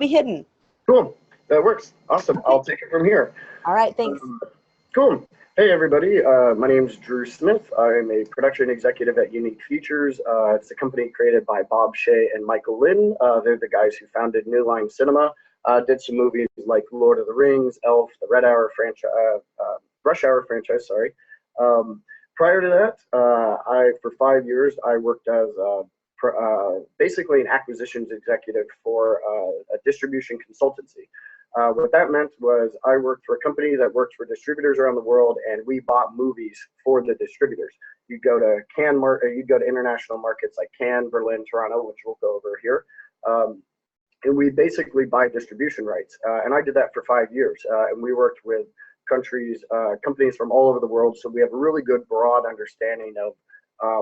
be hidden. Cool. That works. Awesome. Okay. I'll take it from here. All right. Thanks. Um, cool. Hey, everybody. My name's Drew Smith. I'm a production executive at Unique Features. It's a company created by Bob Shea and Michael Lynn. They're the guys who founded New Line Cinema. Did some movies like Lord of the Rings, Elf, the Red Hour franchise, Rush Hour franchise. Sorry. Um, Prior to that, for 5 years I worked as basically an acquisitions executive for a distribution consultancy. What that meant was I worked for a company that worked for distributors around the world, and we bought movies for the distributors. You'd go to international markets like Cannes, Berlin, Toronto, which we'll go over here, and we basically buy distribution rights. And I did that for 5 years, and we worked with companies from all over the world. So we have a really good broad understanding of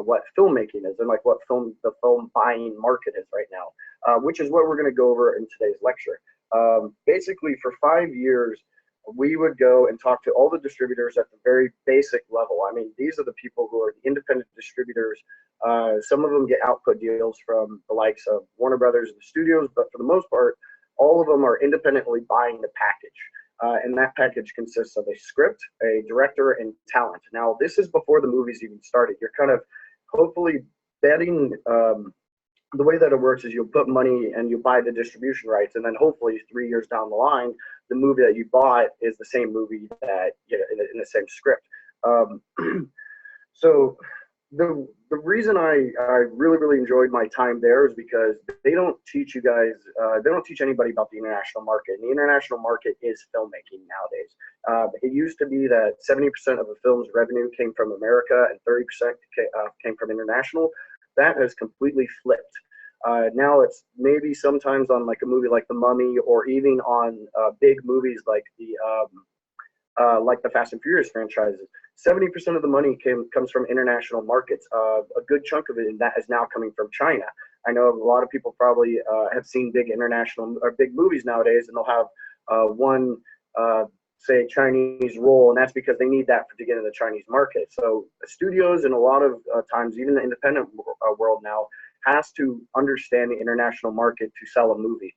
what filmmaking is and like what the film buying market is right now, which is what we're going to go over in today's lecture. Basically, for 5 years, we would go and talk to all the distributors at the very basic level. I mean, these are the people who are the independent distributors. Some of them get output deals from the likes of Warner Brothers and the studios, but for the most part, all of them are independently buying the package. And that package consists of a script, a director, and talent. Now, this is before the movie's even started. You're kind of hopefully betting. The way that it works is you'll put money and you buy the distribution rights, and then hopefully 3 years down the line, the movie that you bought is the same movie that in the same script. So the reason I really enjoyed my time there is because they don't teach you guys, they don't teach anybody about the international market. And the international market is filmmaking nowadays. It used to be that 70% of a film's revenue came from America and 30% came from international. That has completely flipped. Now it's maybe sometimes on like a movie like The Mummy, or even on big movies like the Fast and Furious franchises. 70% of the money comes from international markets. A good chunk of it, and that is now coming from China. I know a lot of people probably have seen big international or big movies nowadays, and they'll have one, say, Chinese role, and that's because they need that to get in the Chinese market. So studios, and a lot of times, even the independent world now, has to understand the international market to sell a movie.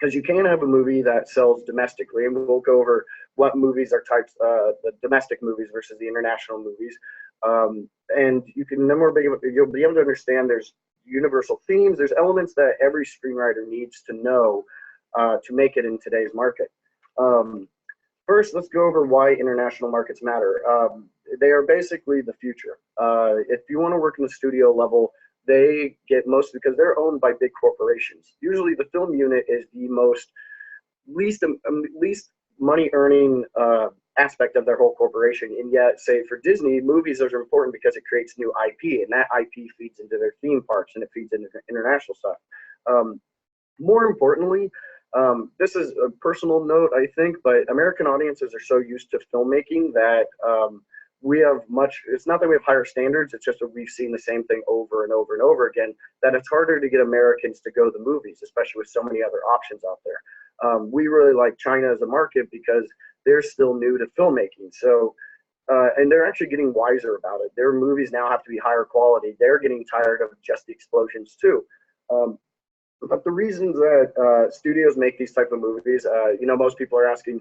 Because you can have a movie that sells domestically, and we'll go over what movies are types, the domestic movies versus the international movies, and you'll be able to understand there's universal themes, there's elements that every screenwriter needs to know to make it in today's market. First, let's go over why international markets matter. They are basically the future. If you want to work in the studio level, they get most because they're owned by big corporations. Usually the film unit is the least money earning aspect of their whole corporation. And yet, say for Disney, movies are important because it creates new IP, and that IP feeds into their theme parks, and it feeds into international stuff. More importantly, this is a personal note, I think, but American audiences are so used to filmmaking that it's not that we have higher standards, it's just that we've seen the same thing over and over and over again, that it's harder to get Americans to go to the movies, especially with so many other options out there. We really like China as a market because they're still new to filmmaking. So, and they're actually getting wiser about it. Their movies now have to be higher quality. They're getting tired of just the explosions too. But the reasons that studios make these type of movies, most people are asking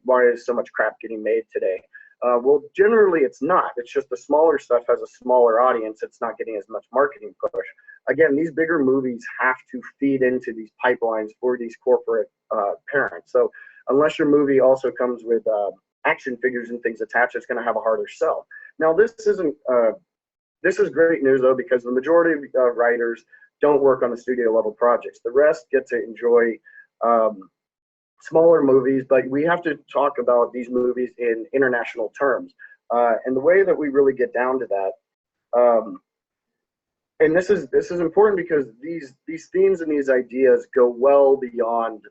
why is so much crap getting made today? Well, generally it's not. It's just the smaller stuff has a smaller audience. It's not getting as much marketing push. Again, these bigger movies have to feed into these pipelines for these corporate parents. So unless your movie also comes with action figures and things attached, it's going to have a harder sell. Now, this is great news though, because the majority of writers don't work on the studio level projects. The rest get to enjoy smaller movies, but we have to talk about these movies in international terms. And the way that we really get down to that, and this is important because these themes and these ideas go well beyond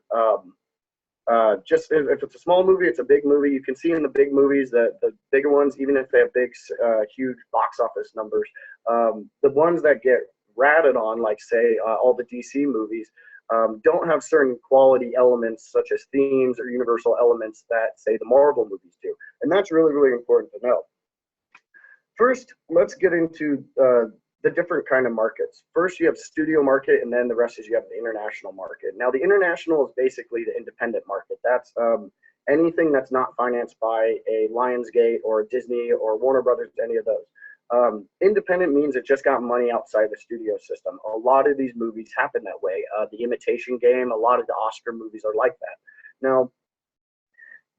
just if it's a small movie, it's a big movie. You can see in the big movies that the bigger ones, even if they have big, huge box office numbers, the ones that get ratted on, like say all the DC movies, don't have certain quality elements such as themes or universal elements that say the Marvel movies do. And that's really, really important to know. First, let's get into the different kind of markets. First, you have studio market, and then the rest is you have the international market. Now, the international is basically the independent market. That's anything that's not financed by a Lionsgate or Disney or Warner Brothers, any of those. Independent means it just got money outside the studio system. A lot of these movies happen that way. The Imitation Game, a lot of the Oscar movies are like that. Now,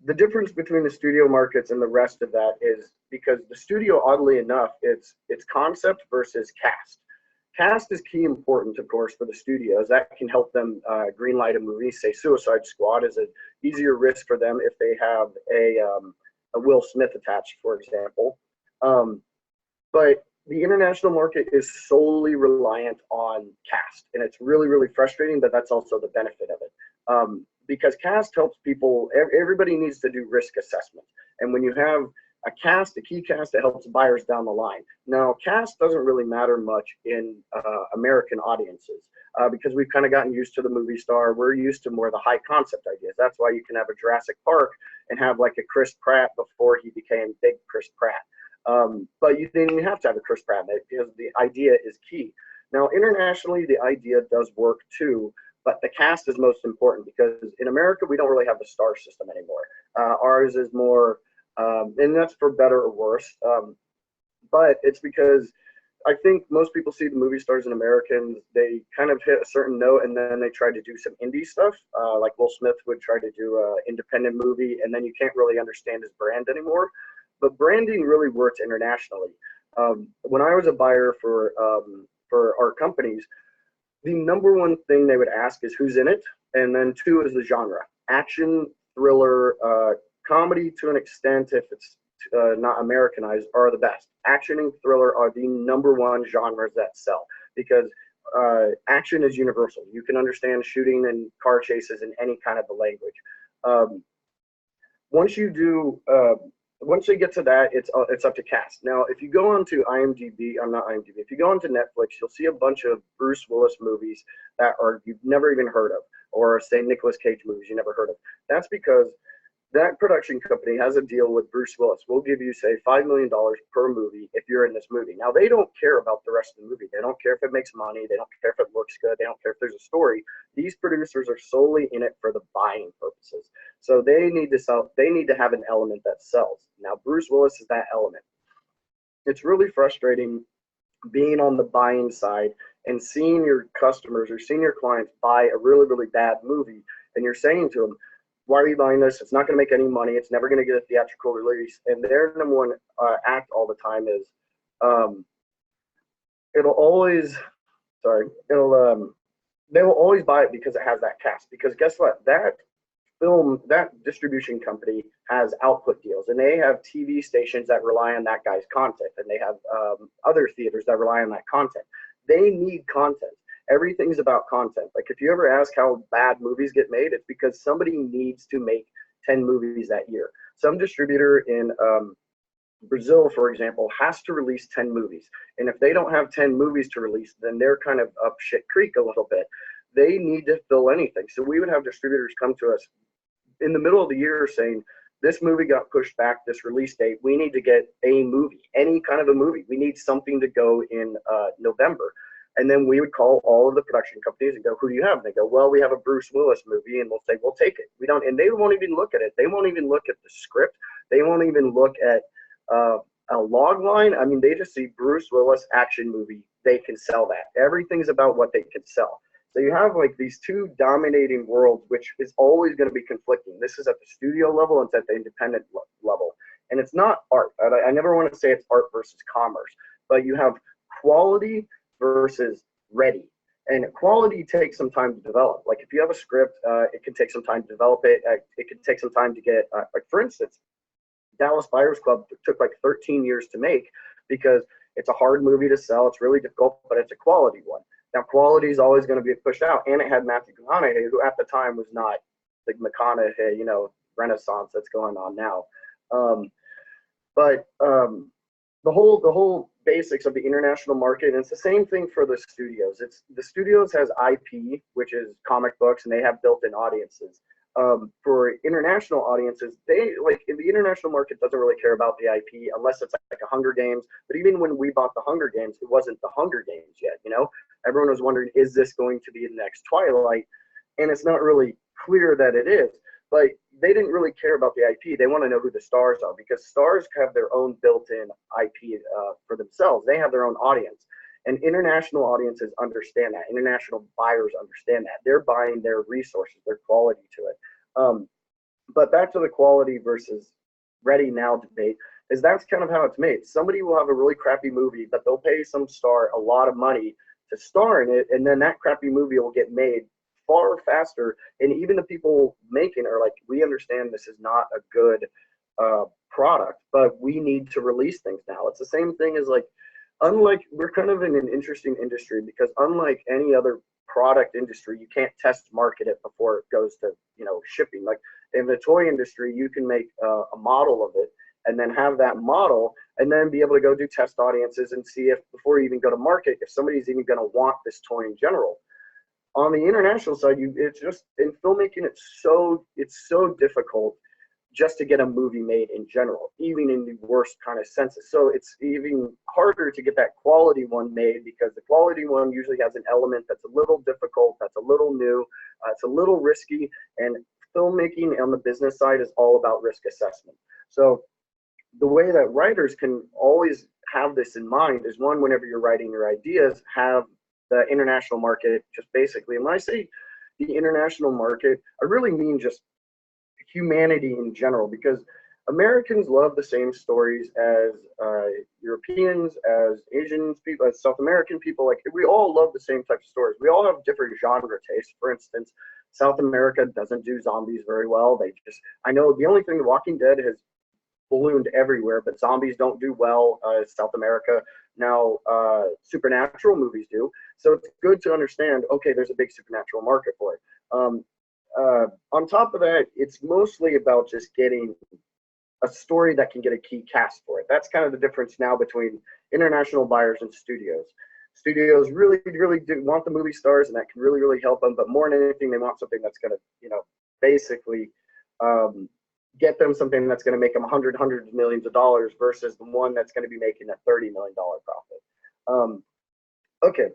the difference between the studio markets and the rest of that is because the studio, oddly enough, it's concept versus cast. Cast is key important, of course, for the studios. That can help them greenlight a movie. Say Suicide Squad is an easier risk for them if they have a Will Smith attached, for example. But the international market is solely reliant on cast, and it's really, really frustrating, but that's also the benefit of it. Because cast helps people, everybody needs to do risk assessment. And when you have a cast, a key cast, it helps buyers down the line. Now, cast doesn't really matter much in American audiences because we've kind of gotten used to the movie star. We're used to more of the high concept ideas. That's why you can have a Jurassic Park and have like a Chris Pratt before he became big Chris Pratt. But you didn't even have to have a Chris Pratt because the idea is key. Now, internationally, the idea does work too. But the cast is most important because in America, we don't really have the star system anymore. Ours is more, and that's for better or worse. But it's because I think most people see the movie stars in Americans, they kind of hit a certain note and then they try to do some indie stuff. Like Will Smith would try to do an independent movie and then you can't really understand his brand anymore. But branding really works internationally. When I was a buyer for our companies, the number one thing they would ask is who's in it, and then two is the genre. Action, thriller, comedy to an extent, if it's not Americanized, are the best. Action and thriller are the number one genres that sell because action is universal. You can understand shooting and car chases in any kind of a language. Once you get to that, it's up to cast. Now, if you go onto IMDb, I'm not IMDb. If you go onto Netflix, you'll see a bunch of Bruce Willis movies that you've never even heard of, or say Nicolas Cage movies you never heard of. That's because that production company has a deal with Bruce Willis. We'll give you, say, $5 million per movie if you're in this movie. Now, they don't care about the rest of the movie. They don't care if it makes money. They don't care if it looks good. They don't care if there's a story. These producers are solely in it for the buying purposes. So they need to sell. They need to have an element that sells. Now, Bruce Willis is that element. It's really frustrating being on the buying side and seeing your customers or seeing your clients buy a really, really bad movie, and you're saying to them, why are you buying this? It's not going to make any money. It's never going to get a theatrical release. And their number one act all the time is they will always buy it because it has that cast. Because guess what? That distribution company has output deals, and they have TV stations that rely on that guy's content, and they have other theaters that rely on that content. They need content. Everything's about content. Like if you ever ask how bad movies get made, it's because somebody needs to make 10 movies that year. Some distributor in Brazil, for example, has to release 10 movies. And if they don't have 10 movies to release, then they're kind of up shit creek a little bit. They need to fill anything. So we would have distributors come to us in the middle of the year saying, this movie got pushed back, this release date. We need to get a movie, any kind of a movie. We need something to go in November. And then we would call all of the production companies and go, who do you have? And they go, well, we have a Bruce Willis movie, and we'll say, we'll take it. We don't, and they won't even look at it. They won't even look at the script. They won't even look at a log line. I mean, they just see Bruce Willis action movie. They can sell that. Everything's about what they can sell. So you have like these two dominating worlds, which is always going to be conflicting. This is at the studio level and it's at the independent level. And it's not art. I never want to say it's art versus commerce, but you have quality versus ready. And quality takes some time to develop. Like if you have a script, it can take some time to develop it. It can take some time to get, like for instance, Dallas Buyers Club took like 13 years to make because it's a hard movie to sell. It's really difficult, but it's a quality one. Now, quality is always going to be pushed out. And it had Matthew McConaughey, who at the time was not the McConaughey, renaissance that's going on now. But the whole basics of the international market, and it's the same thing for the studios. The studios has IP, which is comic books, and they have built-in audiences. For international audiences, they like in the international market doesn't really care about the IP unless it's like a Hunger Games. But even when we bought the Hunger Games, it wasn't the Hunger Games yet. You know, everyone was wondering, is this going to be the next Twilight? And it's not really clear that it is. But they didn't really care about the IP. They want to know who the stars are because stars have their own built-in IP for themselves. They have their own audience. And international audiences understand that. International buyers understand that. They're buying their resources, their quality to it. But back to the quality versus ready now debate, is that's kind of how it's made. Somebody will have a really crappy movie, but they'll pay some star a lot of money to star in it, and then that crappy movie will get made far faster. And even the people making are like, we understand this is not a good product, but we need to release things now. It's the same thing as like, unlike, we're kind of in an interesting industry because unlike any other product industry, you can't test market it before it goes to, you know, shipping. Like in the toy industry, you can make a model of it and then have that model and then be able to go do test audiences and see if before you even go to market, if somebody's even going to want this toy in general. On the international side, it's just in filmmaking, it's so difficult just to get a movie made in general, even in the worst kind of senses. So it's even harder to get that quality one made because the quality one usually has an element that's a little difficult, that's a little new, it's a little risky, and filmmaking on the business side is all about risk assessment. So the way that writers can always have this in mind is one, whenever you're writing your ideas, have the international market just basically, and when I say the international market, I really mean just humanity in general, because Americans love the same stories as Europeans, as Asians, people, as South American people. Like we all love the same type of stories. We all have different genre tastes. For instance, South America doesn't do zombies very well. They just, I know the only thing The Walking Dead has ballooned everywhere, but zombies don't do well South America. Now, supernatural movies do. So it's good to understand, okay, there's a big supernatural market for it. On top of that, it's mostly about just getting a story that can get a key cast for it. That's kind of the difference now between international buyers and studios. Studios really, really do want the movie stars, and that can really, really help them. But more than anything, they want something that's going to, you know, basically get them something that's going to make them hundreds of millions of dollars versus the one that's going to be making a $30 million profit. Okay.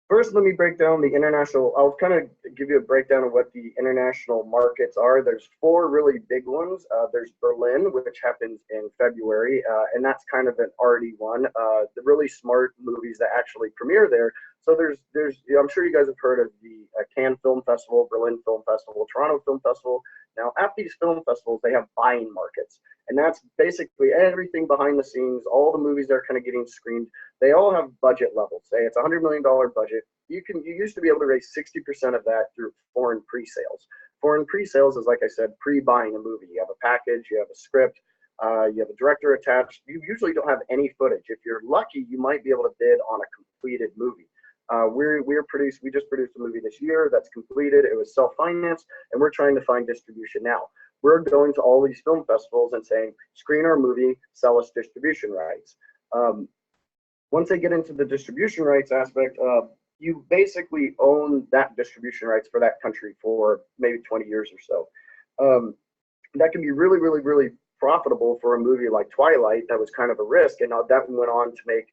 First, let me break down the international. I'll kind of give you a breakdown of what the international markets are. There's four really big ones. There's Berlin, which happens in February, and that's kind of an arty one. The really smart movies that actually premiere there. So there's, I'm sure you guys have heard of the Cannes Film Festival, Berlin Film Festival, Toronto Film Festival. Now, at these film festivals, they have buying markets, and that's basically everything behind the scenes. All the movies that are kind of getting screened, they all have budget levels. Say it's $100 million budget. You used to be able to raise 60% of that through foreign pre-sales. Foreign pre-sales is, like I said, pre-buying a movie. You have a package, you have a script, you have a director attached. You usually don't have any footage. If you're lucky, you might be able to bid on a completed movie. We just produced a movie this year that's completed. It was self-financed, and we're trying to find distribution now. We're going to all these film festivals and saying, screen our movie, sell us distribution rights. Once they get into the distribution rights aspect, you basically own that distribution rights for that country for maybe 20 years or so. That can be really, really, really profitable for a movie like Twilight. That was kind of a risk, and now that went on to make,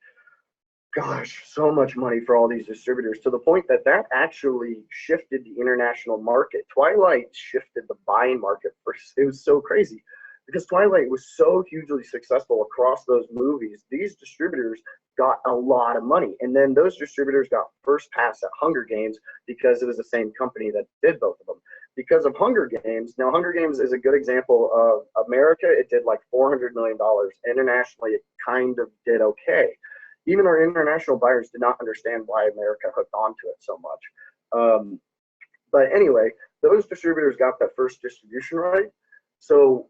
gosh, so much money for all these distributors, to the point that that actually shifted the international market. Twilight shifted the buying market. It was so crazy because Twilight was so hugely successful across those movies. These distributors got a lot of money, and then those distributors got first pass at Hunger Games because it was the same company that did both of them. Because of Hunger Games, now Hunger Games is a good example of America. It did like $400 million. Internationally, it kind of did okay. Even our international buyers did not understand why America hooked onto it so much. But anyway, those distributors got that first distribution right. So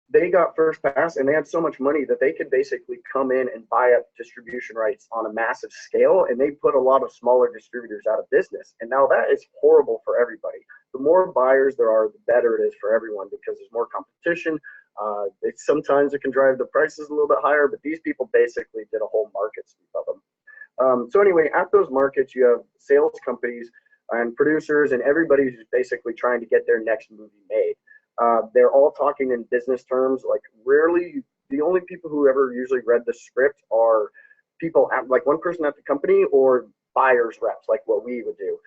they got first pass, and they had so much money that they could basically come in and buy up distribution rights on a massive scale, and they put a lot of smaller distributors out of business. And now that is horrible for everybody. The more buyers there are, the better it is for everyone because there's more competition. Sometimes it can drive the prices a little bit higher, but these people basically did a whole market sweep of them. So anyway, at those markets, you have sales companies and producers and everybody who's basically trying to get their next movie made. They're all talking in business terms. Like rarely, the only people who ever usually read the script are people at, like one person at the company or buyers reps, like what we would do.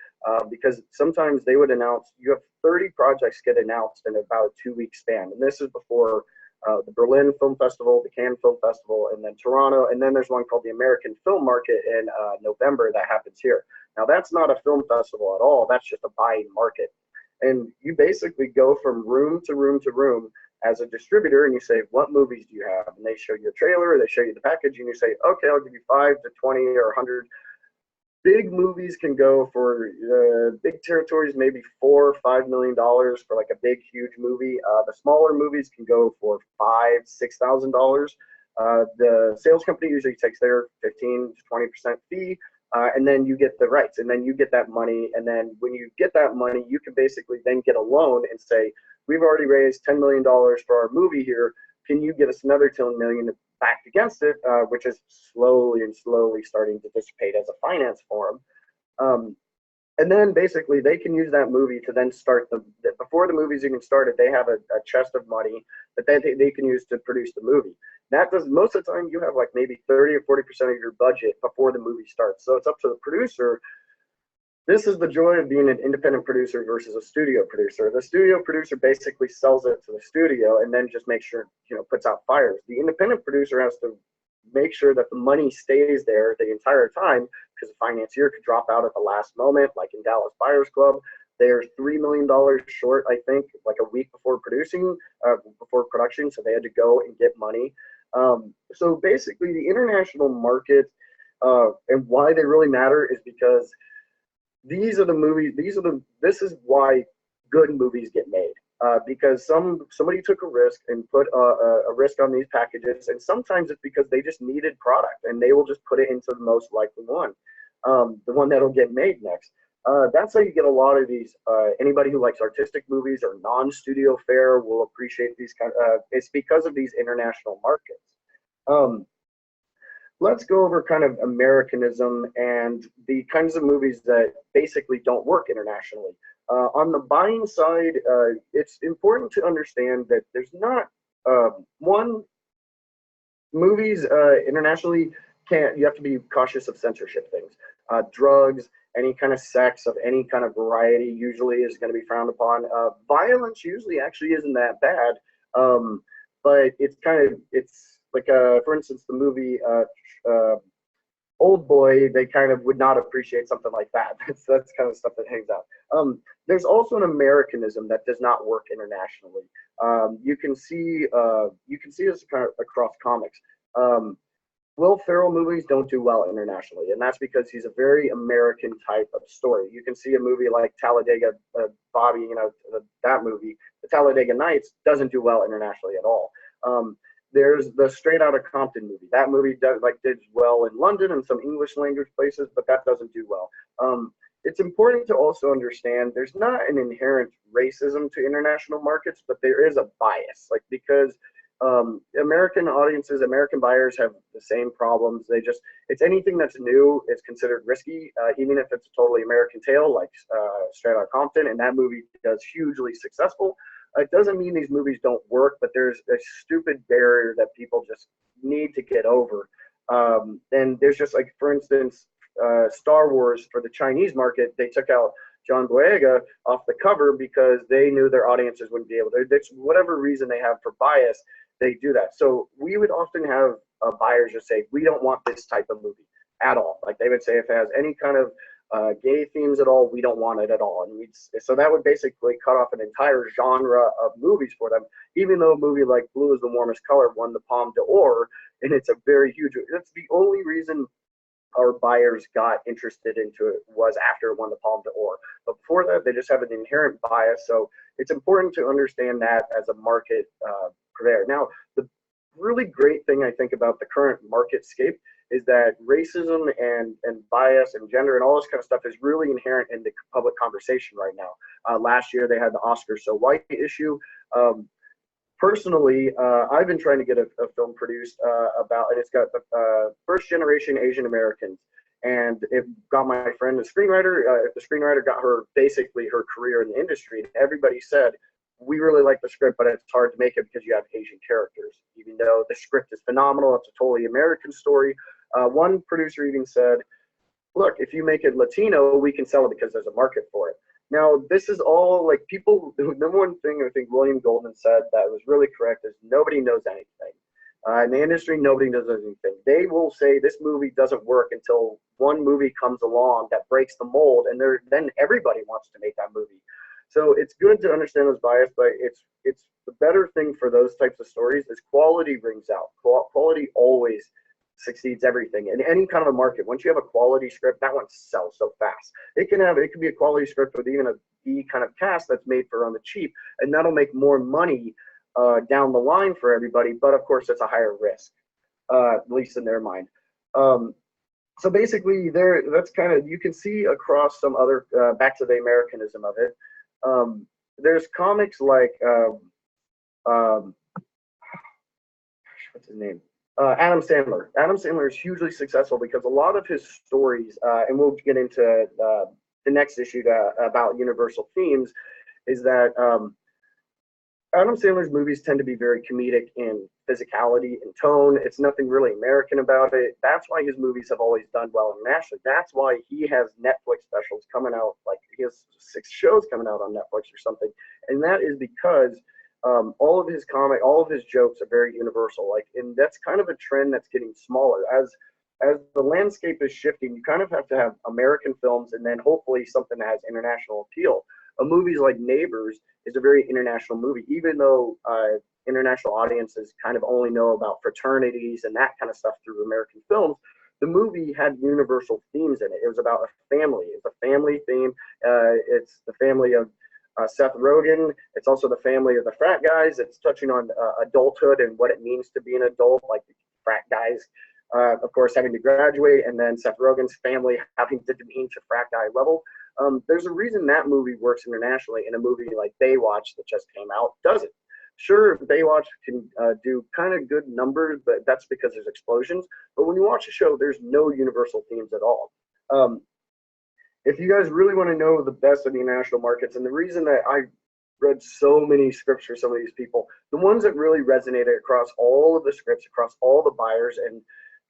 Because sometimes they would announce you have 30 projects get announced in about a 2 week span, and this is before the Berlin Film Festival, the Cannes Film Festival, and then Toronto, and then there's one called the American Film Market in November that happens here. Now that's not a film festival at all. That's just a buying market, and you basically go from room to room to room as a distributor, and you say, what movies do you have? And they show you a trailer, they show you the package, and you say, okay, I'll give you 5 to 20 or 100. Big movies can go for big territories, maybe $4 or $5 million for like a big, huge movie. The smaller movies can go for $5,000 to $6,000. The sales company usually takes their 15 to 20% fee, and then you get the rights, and then you get that money. And then when you get that money, you can basically then get a loan and say, we've already raised $10 million for our movie here. Can you get us another 10 million backed against it, which is slowly and slowly starting to dissipate as a finance form. And then basically they can use that movie to then start before the movie's even started, they have a chest of money that they can use to produce the movie. That does, most of the time you have like maybe 30 or 40% of your budget before the movie starts. So it's up to the producer. This is the joy of being an independent producer versus a studio producer. The studio producer basically sells it to the studio and then just makes sure, puts out fires. The independent producer has to make sure that the money stays there the entire time, because the financier could drop out at the last moment, like in Dallas Buyers Club. They're $3 million short, I think, like a week before before production, so they had to go and get money. So basically, the international market and why they really matter is because these are the movies. This is why good movies get made. Because somebody took a risk and put a risk on these packages, and sometimes it's because they just needed product, and they will just put it into the most likely one, the one that'll get made next. That's how you get a lot of these. Anybody who likes artistic movies or non-studio fare will appreciate these kind. It's because of these international markets. Let's go over kind of Americanism and the kinds of movies that basically don't work internationally. On the buying side, it's important to understand that there's not movies internationally you have to be cautious of censorship things. Drugs, any kind of sex of any kind of variety usually is going to be frowned upon. Violence usually actually isn't that bad, but it's like, for instance, the movie Old Boy, they kind of would not appreciate something like that. That's kind of stuff that hangs out. There's also an Americanism that does not work internationally. You can see this kind of across comics. Will Ferrell movies don't do well internationally, and that's because he's a very American type of story. You can see a movie like Talladega Bobby, that movie, the Talladega Nights, doesn't do well internationally at all. There's the Straight Outta Compton movie. That movie did well in London and some English language places, but that doesn't do well. It's important to also understand there's not an inherent racism to international markets, but there is a bias, because American audiences, American buyers have the same problems. It's anything that's new is considered risky, even if it's a totally American tale like Straight Outta Compton, and that movie does hugely successful. It doesn't mean these movies don't work, but there's a stupid barrier that people just need to get over. And there's just like, for instance, Star Wars for the Chinese market, they took out John Boyega off the cover because they knew their audiences wouldn't be able to. Whatever reason they have for bias, they do that. So we would often have buyers just say, we don't want this type of movie at all. Like they would say, if it has any kind of gay themes at all, we don't want it at all. And so that would basically cut off an entire genre of movies for them, even though a movie like Blue is the Warmest Color won the Palme d'Or, and it's a very huge, that's the only reason our buyers got interested into it was after it won the Palme d'Or. But before that, they just have an inherent bias. So it's important to understand that as a market purveyor. Now, the really great thing I think about the current market scape is that racism and bias and gender and all this kind of stuff is really inherent in the public conversation right now. Last year, they had the Oscar So White issue. Personally, I've been trying to get a film produced about, and it's got first generation Asian Americans and it got my friend the screenwriter. The screenwriter got her basically her career in the industry, and everybody said, we really like the script, but it's hard to make it because you have Asian characters. Even though the script is phenomenal, it's a totally American story. One producer even said, look, if you make it Latino, we can sell it because there's a market for it. Now, this is all like people, the number one thing I think William Goldman said that was really correct is nobody knows anything. In the industry, nobody knows anything. They will say this movie doesn't work until one movie comes along that breaks the mold, and then everybody wants to make that movie. So it's good to understand those bias, but it's the better thing for those types of stories is quality rings out. Quality always succeeds everything in any kind of a market. Once you have a quality script, that one sells so fast. It can be a quality script with even a B kind of cast that's made for on the cheap, and that'll make more money down the line for everybody. But of course, it's a higher risk, at least in their mind. So basically, that's kind of, you can see across some other back to the Americanism of it. There's comics like what's his name? Adam Sandler. Adam Sandler is hugely successful because a lot of his stories, and we'll get into the next issue about universal themes, is that Adam Sandler's movies tend to be very comedic in physicality and tone. It's nothing really American about it. That's why his movies have always done well internationally. That's why he has Netflix specials coming out, like he has 6 shows coming out on Netflix or something. And that is because all of his jokes are very universal. Like, and that's kind of a trend that's getting smaller as the landscape is shifting. You kind of have to have American films and then hopefully something that has international appeal. Movies like Neighbors is a very international movie, even though international audiences kind of only know about fraternities and that kind of stuff through American films. The movie had universal themes in it. It was about a family. It's a family theme. It's the family of Seth Rogen. It's also the family of the frat guys. It's touching on adulthood and what it means to be an adult, like the frat guys, of course, having to graduate, and then Seth Rogen's family having to demean to frat guy level. There's a reason that movie works internationally, and a movie like Baywatch that just came out doesn't. Sure, Baywatch can do kind of good numbers, but that's because there's explosions. But when you watch a show, there's no universal themes at all. If you guys really want to know the best of the international markets, and the reason that I read so many scripts for some of these people, the ones that really resonated across all of the scripts, across all the buyers, and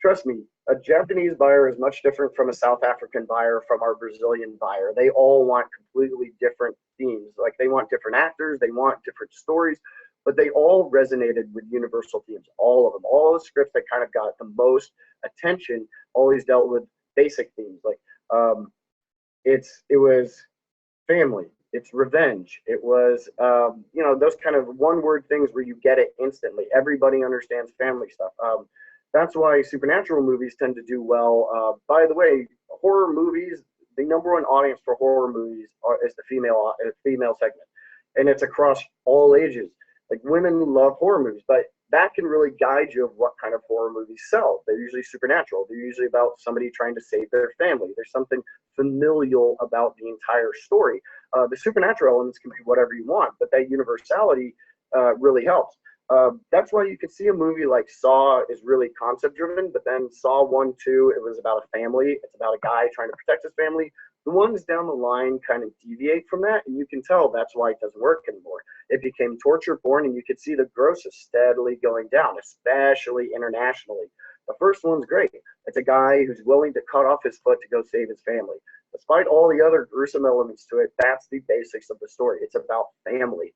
trust me, a Japanese buyer is much different from a South African buyer, from our Brazilian buyer. They all want completely different themes. Like, they want different actors, they want different stories, but they all resonated with universal themes, all of them. All the scripts that kind of got the most attention always dealt with basic themes. Like, it was family, it's revenge, it was those kind of one-word things where you get it instantly. Everybody understands family stuff. That's why supernatural movies tend to do well. By the way, horror movies, the number one audience for horror movies is the female segment, and it's across all ages. Like, women love horror movies, but that can really guide you of what kind of horror movies sell. They're usually supernatural. They're usually about somebody trying to save their family. There's something familial about the entire story. The supernatural elements can be whatever you want, but that universality really helps. That's why you can see a movie like Saw is really concept driven, but then Saw 1, 2, it was about a family. It's about a guy trying to protect his family. The ones down the line kind of deviate from that, and you can tell that's why it doesn't work anymore. It became torture porn, and you could see the gross is steadily going down, especially internationally. The first one's great. It's a guy who's willing to cut off his foot to go save his family. Despite all the other gruesome elements to it, that's the basics of the story. It's about family.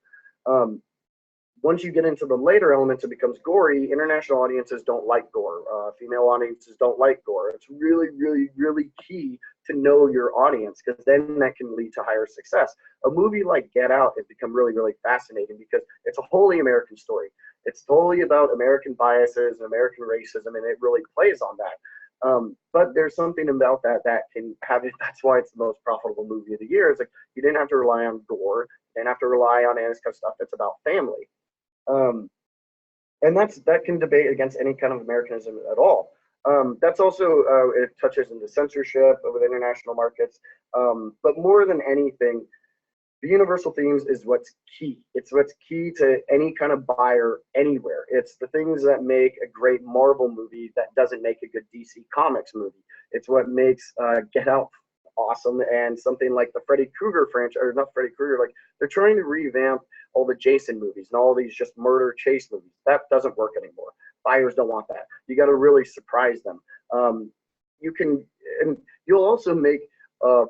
Once you get into the later elements, it becomes gory. International audiences don't like gore. Female audiences don't like gore. It's really, really, really key to know your audience, because then that can lead to higher success. A movie like Get Out has become really, really fascinating because it's a wholly American story. It's totally about American biases and American racism, and it really plays on that. But there's something about that can have it. That's why it's the most profitable movie of the year. It's like, you didn't have to rely on gore. You didn't have to rely on any kind of stuff. It's about family. And that can debate against any kind of Americanism at all. That's also, it touches into censorship with international markets. But more than anything, The universal themes is what's key. It's what's key to any kind of buyer anywhere. It's the things that make a great Marvel movie that doesn't make a good DC Comics movie. It's what makes Get Out awesome, and something like the Freddy Krueger franchise, or not Freddy Krueger, like they're trying to revamp all the Jason movies and all these just murder chase movies. That doesn't work anymore. Buyers don't want that. You got to really surprise them. You can, and you'll also make uh,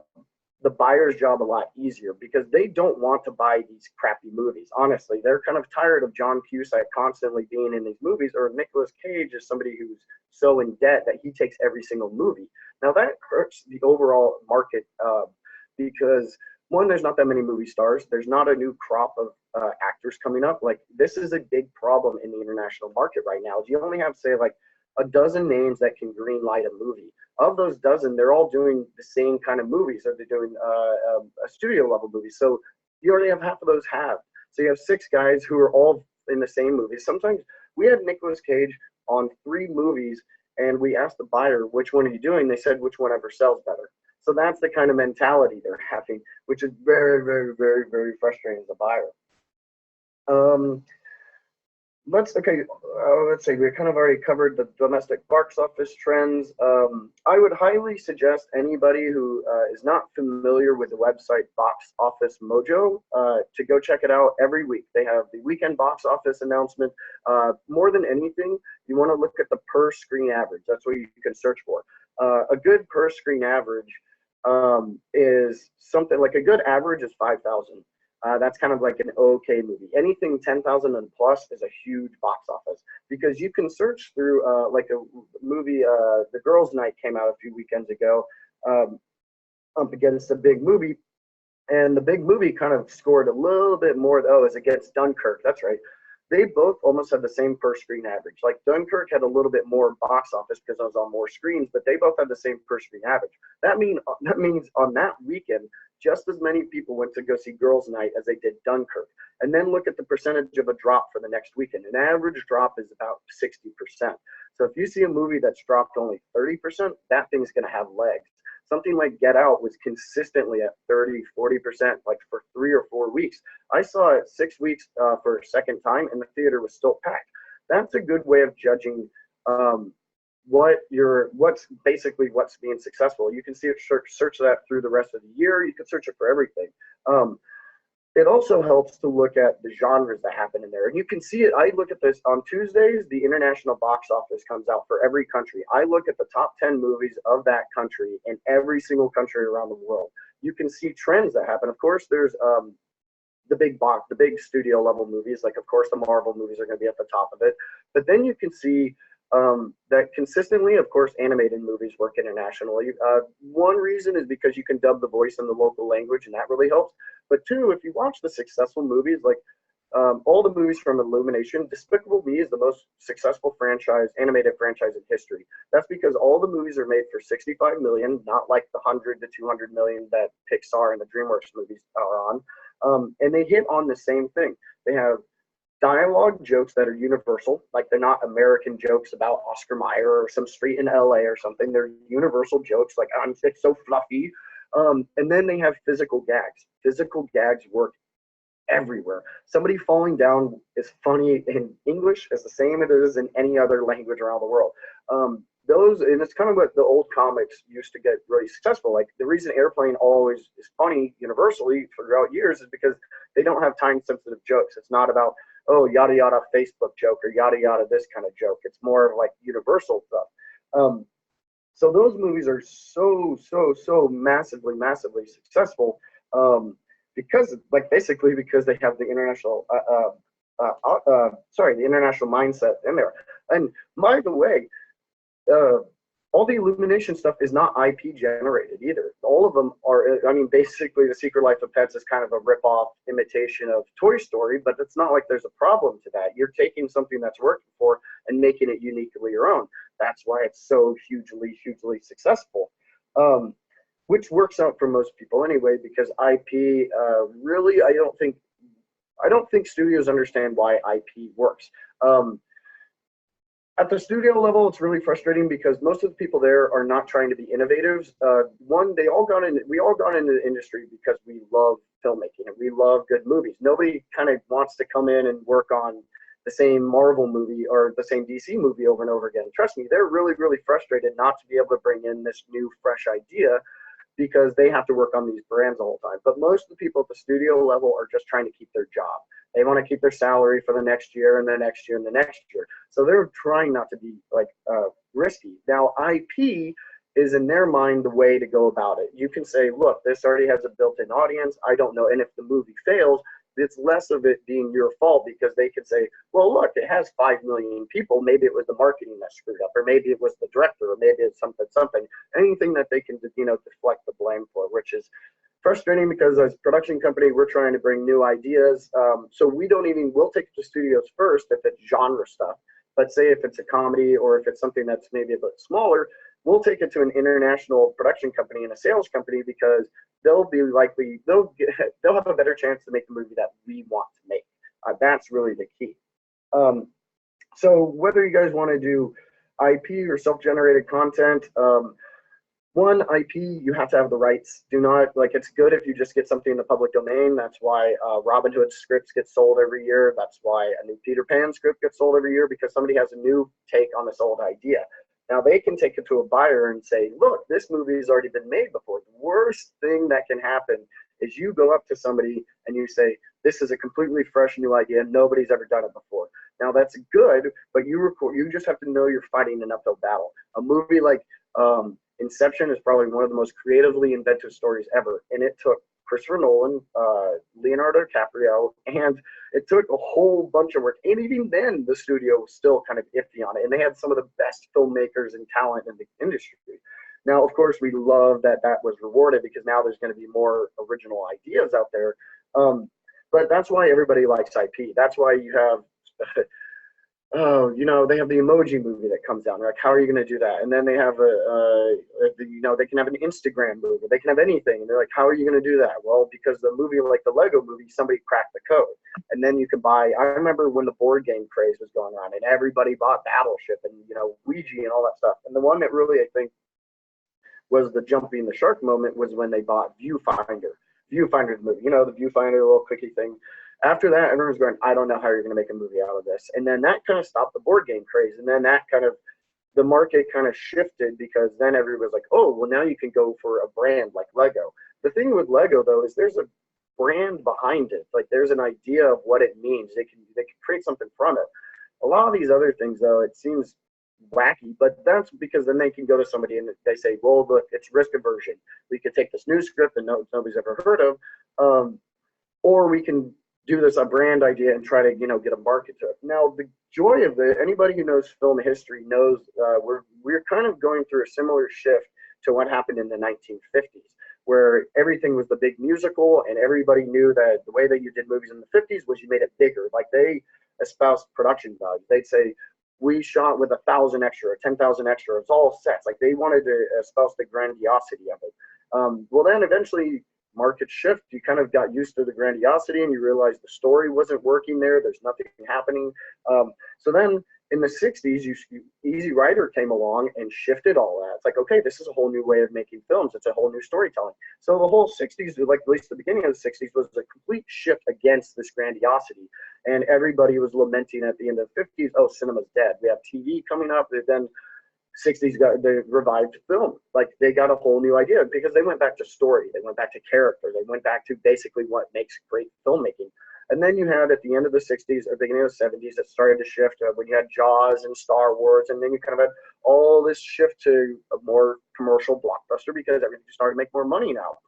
the buyer's job a lot easier because they don't want to buy these crappy movies. Honestly, they're kind of tired of John Cusack constantly being in these movies, or Nicolas Cage is somebody who's so in debt that he takes every single movie. Now that hurts the overall market because one, there's not that many movie stars. There's not a new crop of actors coming up. Like this is a big problem in the international market right now. Is you only have say like a dozen names that can greenlight a movie. Of those dozen, they're all doing the same kind of movies, or they're doing a studio level movie. So you already have half of those halved. So you have six guys who are all in the same movie. Sometimes we had Nicolas Cage on 3 movies, and we asked the buyer, which one are you doing? They said, which one ever sells better. So that's the kind of mentality they're having, which is very, very, very, very frustrating as a buyer. Let's see. We kind of already covered the domestic box office trends. I would highly suggest anybody who is not familiar with the website Box Office Mojo to go check it out every week. They have the weekend box office announcement. More than anything, you want to look at the per screen average. That's what you can search for. A good per screen average is something like a good average is 5,000. That's kind of like an okay movie. Anything 10,000 and plus is a huge box office because you can search through like a movie. The Girls' Night came out a few weekends ago up against a big movie, and the big movie kind of scored a little bit more. Oh, it's against Dunkirk. That's right. They both almost had the same per screen average. Like Dunkirk had a little bit more box office because it was on more screens, but they both had the same per screen average. That means on that weekend, just as many people went to go see Girls' Night as they did Dunkirk. And then look at the percentage of a drop for the next weekend. An average drop is about 60%. So if you see a movie that's dropped only 30%, that thing's going to have legs. Something like Get Out was consistently at 30, 40%, like for 3 or 4 weeks. I saw it 6 weeks for a second time, and the theater was still packed. That's a good way of judging what's being successful. You can see it, search that through the rest of the year. You can search it for everything. It also helps to look at the genres that happen in there. And you can see it. I look at this on Tuesdays, the international box office comes out for every country. I look at the top 10 movies of that country in every single country around the world. You can see trends that happen. Of course, there's the big studio level movies. Like, of course, the Marvel movies are going to be at the top of it. But then you can see that consistently, of course, animated movies work internationally. One reason is because you can dub the voice in the local language, and that really helps. But two, if you watch the successful movies, like all the movies from Illumination, Despicable Me is the most successful animated franchise in history. That's because all the movies are made for 65 million, not like the 100 to 200 million that Pixar and the DreamWorks movies are on. And they hit on the same thing. They have dialogue jokes that are universal, like they're not American jokes about Oscar Mayer or some street in LA or something. They're universal jokes like it's so fluffy. And then they have physical gags. Physical gags work everywhere. Somebody falling down is funny in English as the same as it is in any other language around the world. And it's kind of what the old comics used to get really successful. Like the reason Airplane always is funny universally throughout years is because they don't have time sensitive jokes. It's not about, oh, yada yada Facebook joke or yada yada this kind of joke. It's more of like universal stuff. So those movies are so massively successful because they have the international the international mindset in there. And by the way, all the Illumination stuff is not IP generated either. All of them are, basically The Secret Life of Pets is kind of a rip-off imitation of Toy Story, but it's not like there's a problem to that. You're taking something that's worked before and making it uniquely your own. That's why it's so hugely successful, which works out for most people anyway, because IP really, I don't think studios understand why IP works. At the studio level, it's really frustrating because most of the people there are not trying to be innovative. One, they all got in. We all got into the industry because we love filmmaking and we love good movies. Nobody kind of wants to come in and work on the same Marvel movie or the same DC movie over and over again. Trust me, they're really, really frustrated not to be able to bring in this new, fresh idea because they have to work on these brands all the time. But most of the people at the studio level are just trying to keep their job. They want to keep their salary for the next year and the next year and the next year. So they're trying not to be like risky. Now, IP is in their mind the way to go about it. You can say, look, this already has a built-in audience. I don't know. And if the movie fails, it's less of it being your fault because they could say, well, look, it has 5 million people. Maybe it was the marketing that screwed up, or maybe it was the director, or maybe it's something. Anything that they can, deflect the blame for, which is frustrating because as a production company, we're trying to bring new ideas. So we'll take it to studios first if it's genre stuff. But say if it's a comedy or if it's something that's maybe a bit smaller, we'll take it to an international production company and a sales company because they'll have a better chance to make the movie that we want to make. That's really the key. So whether you guys want to do IP or self-generated content, one, IP, you have to have the rights. Do not, it's good if you just get something in the public domain. That's why Robin Hood scripts get sold every year. That's why a new Peter Pan script gets sold every year because somebody has a new take on this old idea. Now they can take it to a buyer and say, look, this movie has already been made before. The worst thing that can happen is you go up to somebody and you say, this is a completely fresh new idea. Nobody's ever done it before. Now that's good, but you just have to know you're fighting an uphill battle. A movie like Inception is probably one of the most creatively inventive stories ever. And it took Christopher Nolan, Leonardo DiCaprio, and it took a whole bunch of work. And even then, the studio was still kind of iffy on it. And they had some of the best filmmakers and talent in the industry. Now, of course, we love that was rewarded because now there's going to be more original ideas out there. But that's why everybody likes IP. That's why you have they have the Emoji Movie that comes out. They're like, how are you going to do that? And then they have they can have an Instagram movie. They can have anything. And they're like, how are you going to do that? Well, because the movie, like the Lego Movie, somebody cracked the code. And then you can buy. I remember when the board game craze was going on, and everybody bought Battleship and Ouija and all that stuff. And the one that really I think was the jumping the shark moment was when they bought Viewfinder. Viewfinder's movie, the Viewfinder little cookie thing. After that, everyone's going, I don't know how you're going to make a movie out of this. And then that kind of stopped the board game craze. And then the market kind of shifted because then everybody was like, oh, well, now you can go for a brand like Lego. The thing with Lego, though, is there's a brand behind it. Like there's an idea of what it means. They can create something from it. A lot of these other things, though, it seems wacky, but that's because then they can go to somebody and they say, well, look, it's risk aversion. We could take this new script that nobody's ever heard of, or we can do this a brand idea and try to get a market to it. Now the joy of it, anybody who knows film history knows we're kind of going through a similar shift to what happened in the 1950s, where everything was the big musical and everybody knew that the way that you did movies in the 50s was you made it bigger. Like they espoused production value. They'd say we shot with 1,000 extra or 10,000 extra. It's all sets. Like they wanted to espouse the grandiosity of it. Well, then eventually market shift, you kind of got used to the grandiosity and you realized the story wasn't working there. There's nothing happening. So then in the 60s, Easy Rider came along and shifted all that. It's like, okay, this is a whole new way of making films. It's a whole new storytelling. So the whole 60s, like at least the beginning of the 60s, was a complete shift against this grandiosity. And everybody was lamenting at the end of the 50s, oh, cinema's dead. We have TV coming up. Then 60s they revived film. Like they got a whole new idea because they went back to story. They went back to character. They went back to basically what makes great filmmaking. And then you had at the end of the 60s or beginning of the 70s, it started to shift when you had Jaws and Star Wars. And then you kind of had all this shift to a more commercial blockbuster because everything started to make more money now.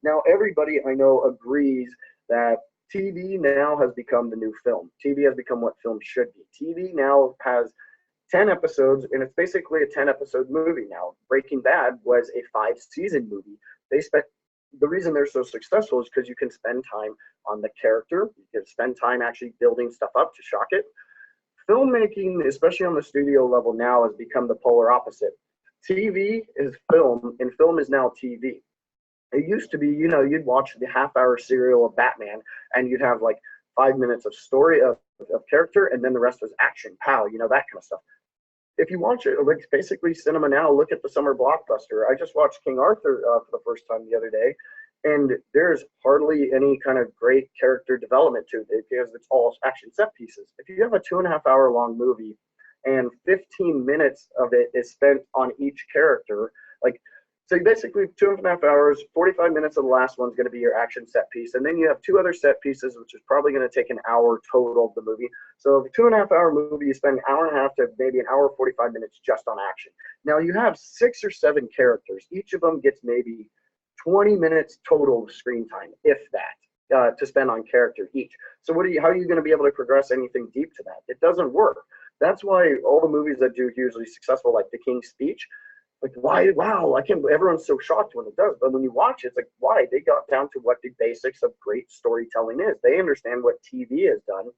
Now, everybody I know agrees that TV now has become the new film. TV has become what film should be. TV now has 10 episodes, and it's basically a 10-episode movie now. Breaking Bad was a 5-season movie. The reason they're so successful is because you can spend time on the character. You can spend time actually building stuff up to shock it. Filmmaking, especially on the studio level now, has become the polar opposite. TV is film, and film is now TV. It used to be, you'd watch the half-hour serial of Batman, and you'd have like 5 minutes of story of character, and then the rest was action, pow, that kind of stuff. if you watch it, like basically cinema now, look at the summer blockbuster. I just watched King Arthur for the first time the other day, and there's hardly any kind of great character development to it because it's all action set pieces. If you have a 2.5 hour long movie and 15 minutes of it is spent on each character, like, so basically 2.5 hours, 45 minutes of the last one's going to be your action set piece, and then you have two other set pieces, which is probably going to take an hour total of the movie. So a 2.5 hour movie, you spend an hour and a half to maybe an hour 45 minutes just on action. Now you have 6 or 7 characters. Each of them gets maybe 20 minutes total screen time, if that, to spend on character each. So how are you going to be able to progress anything deep to that? It doesn't work. That's why all the movies that do hugely successful, like The King's Speech, like, why? Wow, I can't. Everyone's so shocked when it does, but when you watch it, it's like, why? They got down to what the basics of great storytelling is. They understand what TV has done,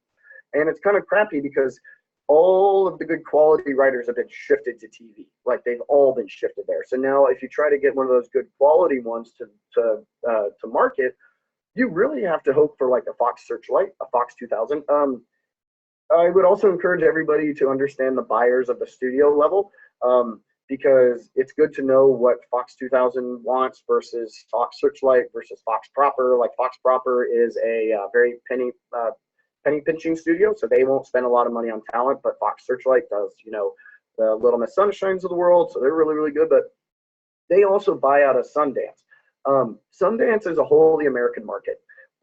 and it's kind of crappy because all of the good quality writers have been shifted to TV. Like, they've all been shifted there. So now, if you try to get one of those good quality ones to market, you really have to hope for like a Fox Searchlight, a Fox 2000. I would also encourage everybody to understand the buyers of the studio level. Because it's good to know what Fox 2000 wants versus Fox Searchlight versus Fox Proper. Like, Fox Proper is a very penny pinching studio, so they won't spend a lot of money on talent, but Fox Searchlight does, the Little Miss Sunshines of the world, so they're really, really good, but they also buy out of Sundance. Sundance is a wholly American market.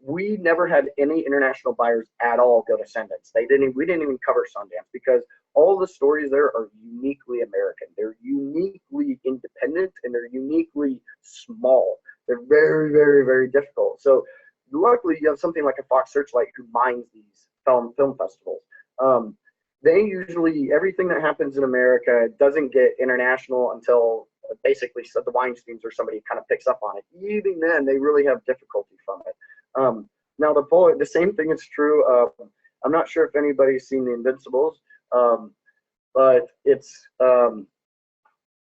We never had any international buyers at all go to Sundance. We didn't even cover Sundance because all the stories there are uniquely American. They're uniquely independent and they're uniquely small. They're very, very, very difficult. So luckily you have something like a Fox Searchlight who mines these film festivals. They usually, everything that happens in America doesn't get international until basically the Weinsteins or somebody kind of picks up on it. Even then, they really have difficulty from it. Now the same thing is true. I'm not sure if anybody's seen The Invincibles, but it's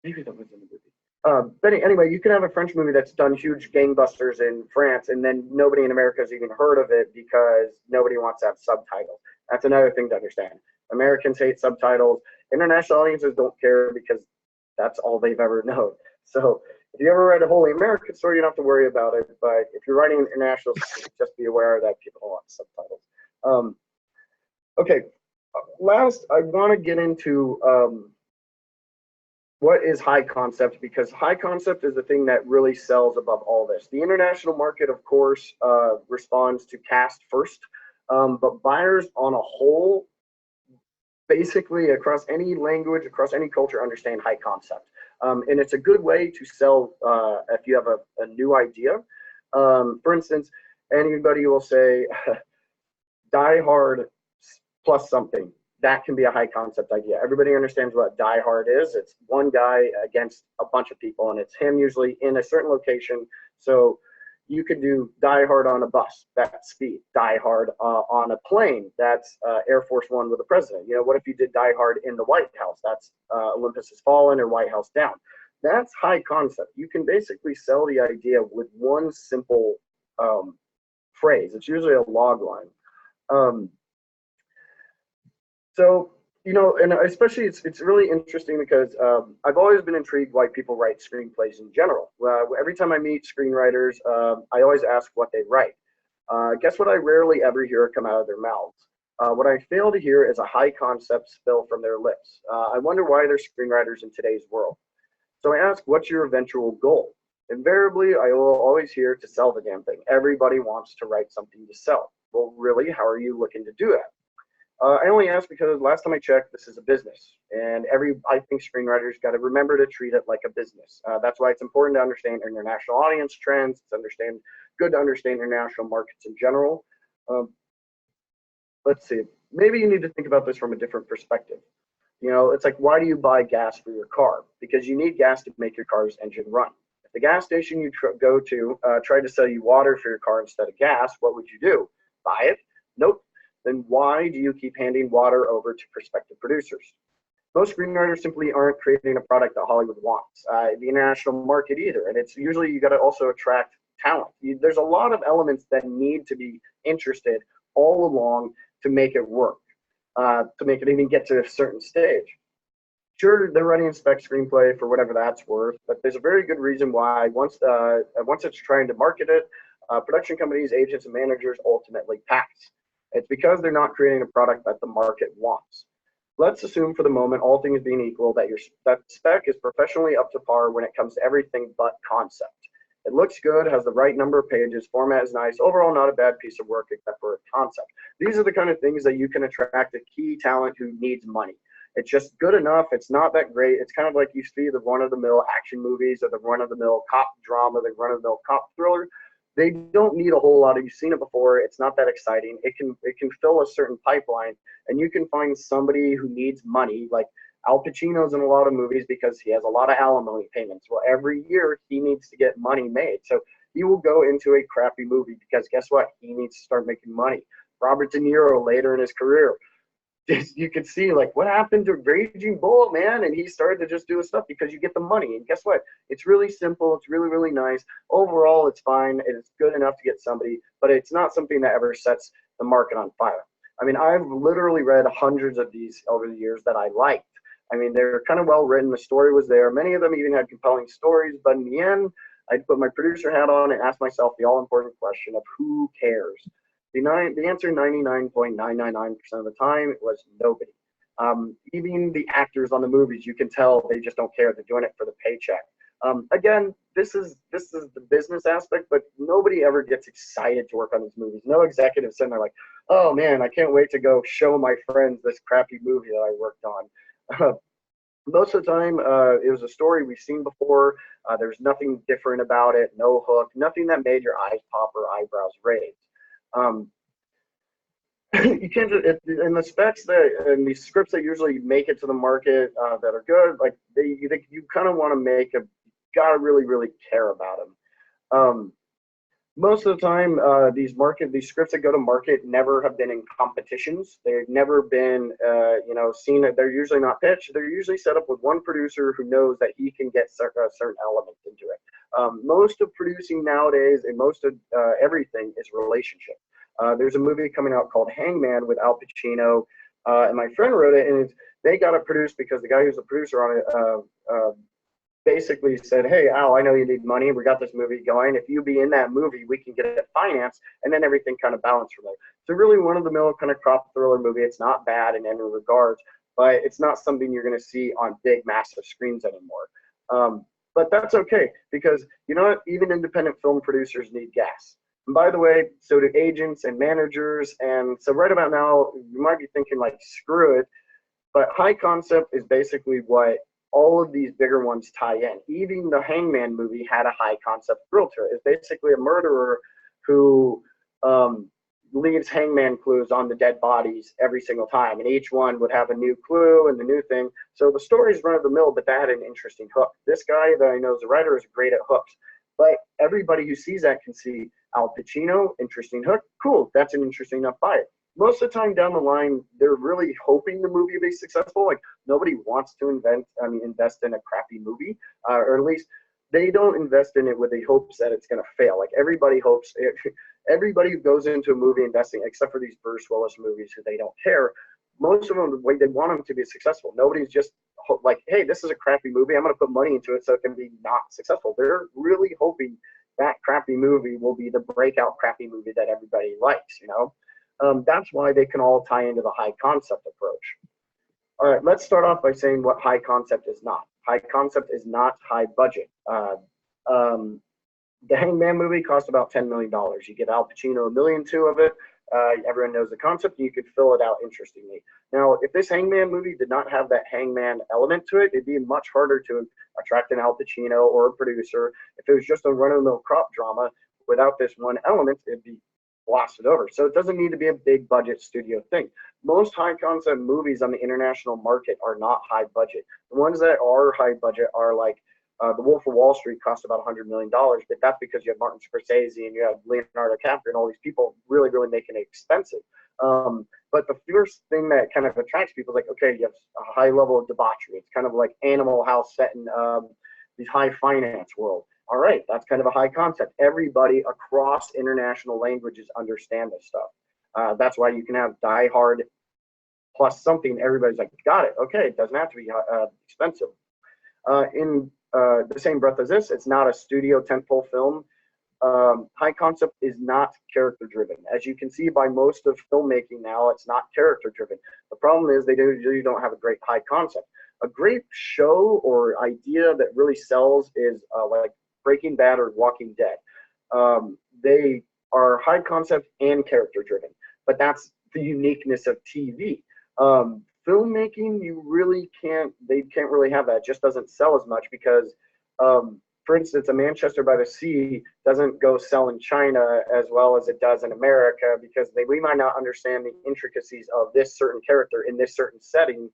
maybe that was in the movie. But anyway, you can have a French movie that's done huge gangbusters in France, and then nobody in America has even heard of it because nobody wants to have subtitles. That's another thing to understand. Americans hate subtitles. International audiences don't care because that's all they've ever known. So if you ever write a wholly American story, you don't have to worry about it. But if you're writing an international story, just be aware that people don't want subtitles. Okay, last, I want to get into what is high concept, because high concept is the thing that really sells above all this. The international market, of course, responds to cast first, but buyers on a whole, basically across any language, across any culture, understand high concept. And it's a good way to sell if you have a new idea. For instance, anybody will say, Die Hard plus something. That can be a high concept idea. Everybody understands what Die Hard is. It's one guy against a bunch of people, and it's him usually in a certain location. So you could do Die Hard on a bus, that's speed. Die Hard on a plane, that's Air Force One with the president. What if you did Die Hard in the White House? That's Olympus Has Fallen or White House Down. That's high concept. You can basically sell the idea with one simple phrase. It's usually a log line. So, and especially it's really interesting because I've always been intrigued why people write screenplays in general. Every time I meet screenwriters, I always ask what they write. Guess what I rarely ever hear come out of their mouths? What I fail to hear is a high concept spill from their lips. I wonder why they're screenwriters in today's world. So I ask, what's your eventual goal? Invariably, I will always hear to sell the damn thing. Everybody wants to write something to sell. Well, really, how are you looking to do that? I only ask because last time I checked, this is a business, and I think screenwriters got to remember to treat it like a business. That's why it's important to understand international audience trends. It's good to understand international markets in general. Let's see. Maybe you need to think about this from a different perspective. It's like, why do you buy gas for your car? Because you need gas to make your car's engine run. If the gas station you go to tried to sell you water for your car instead of gas, what would you do? Buy it? Nope. Then why do you keep handing water over to prospective producers? Most screenwriters simply aren't creating a product that Hollywood wants. The international market either. And it's usually you got to also attract talent. There's a lot of elements that need to be interested all along to make it work, to make it even get to a certain stage. Sure, they're running a spec screenplay for whatever that's worth, but there's a very good reason why once it's trying to market it, production companies, agents, and managers ultimately pass. It's because they're not creating a product that the market wants. Let's assume for the moment, all things being equal, that spec is professionally up to par when it comes to everything but concept. It looks good, has the right number of pages, format is nice, overall not a bad piece of work except for a concept. These are the kind of things that you can attract a key talent who needs money. It's just good enough. It's not that great. It's kind of like you see the run-of-the-mill action movies or the run-of-the-mill cop drama, the run-of-the-mill cop thriller. They don't need a whole lot of. You've seen it before. It's not that exciting. It can fill a certain pipeline, and you can find somebody who needs money. Like Al Pacino's in a lot of movies because he has a lot of alimony payments. Well, every year he needs to get money made, so he will go into a crappy movie because guess what? He needs to start making money. Robert De Niro later in his career, you could see like what happened to Raging Bull, man, and he started to just do his stuff because you get the money. And guess what? It's really simple. It's really, really nice. Overall, it's fine. It's good enough to get somebody, but it's not something that ever sets the market on fire. I mean, I've literally read hundreds of these over the years that I liked. I mean, they're kind of well written. The story was there. Many of them even had compelling stories, but in the end, I'd put my producer hat on and ask myself the all-important question of who cares? The answer 99.999% of the time was nobody. Even the actors on the movies, you can tell they just don't care. They're doing it for the paycheck. Again, this is the business aspect, but nobody ever gets excited to work on these movies. No executive sitting there like, oh man, I can't wait to go show my friends this crappy movie that I worked on. Most of the time, it was a story we've seen before. There's nothing different about it, no hook, nothing that made your eyes pop or eyebrows raise. You can't just, in the specs that and the scripts that usually make it to the market that are good, like you kind of want to make a, gotta really really care about them. Most of the time, these scripts that go to market never have been in competitions. They've never been, seen. They're usually not pitched. They're usually set up with one producer who knows that he can get certain elements into it. Most of producing nowadays and most of everything is relationship. There's a movie coming out called Hangman with Al Pacino, and my friend wrote it, and they got it produced because the guy who's the producer on it basically said, hey, Al, I know you need money. We got this movie going. If you be in that movie, we can get it financed, and then everything kind of balanced from there. So really one-of-the-mill kind of crop thriller movie. It's not bad in any regards, but it's not something you're going to see on big, massive screens anymore. But that's okay because, you know what? Even independent film producers need gas. And by the way, so do agents and managers. And so right about now, you might be thinking like, screw it. But high concept is basically what all of these bigger ones tie in. Even the Hangman movie had a high concept thrill to it. It's basically a murderer who leaves hangman clues on the dead bodies every single time, and each one would have a new clue and the new thing. So the story's run of the mill, but that had an interesting hook. This guy that I know is a writer is great at hooks, but everybody who sees that can see Al Pacino, interesting hook, cool, that's an interesting enough buy it. Most of the time down the line, they're really hoping the movie will be successful. Like nobody wants to invest in a crappy movie, or at least they don't invest in it with the hopes that it's going to fail. Like everybody hopes, everybody who goes into a movie investing, except for these Bruce Willis movies who they don't care, most of them, they want them to be successful. Nobody's just like, hey, this is a crappy movie. I'm going to put money into it so it can be not successful. They're really hoping that crappy movie will be the breakout crappy movie that everybody likes, you know? That's why they can all tie into the high concept approach. All right, let's start off by saying what high concept is not. High concept is not high budget. The Hangman movie cost about $10 million. You give Al Pacino $1.2 million of it. Everyone knows the concept, and you could fill it out interestingly. Now, if this Hangman movie did not have that Hangman element to it, it'd be much harder to attract an Al Pacino or a producer. If it was just a run-of-the-mill crop drama without this one element, it'd be blasted over. So it doesn't need to be a big budget studio thing. Most high concept movies on the international market are not high budget. The ones that are high budget are like The Wolf of Wall Street cost about $100 million, but that's because you have Martin Scorsese and you have Leonardo DiCaprio and all these people really, really making it expensive. But the first thing that kind of attracts people is like, okay, you have a high level of debauchery. It's kind of like Animal House set in these high finance world. All right, that's kind of a high concept. Everybody across international languages understand this stuff. That's why you can have die-hard plus something. Everybody's like, got it. Okay, it doesn't have to be expensive. In the same breath as this, it's not a studio tentpole film. High concept is not character driven. As you can see by most of filmmaking now, it's not character driven. The problem is they usually don't have a great high concept. A great show or idea that really sells is like Breaking Bad or Walking Dead. They are high concept and character driven, but that's the uniqueness of TV. Filmmaking, you really can't, they can't really have that. It just doesn't sell as much because, for instance, a Manchester by the Sea doesn't go sell in China as well as it does in America because we might not understand the intricacies of this certain character in this certain setting.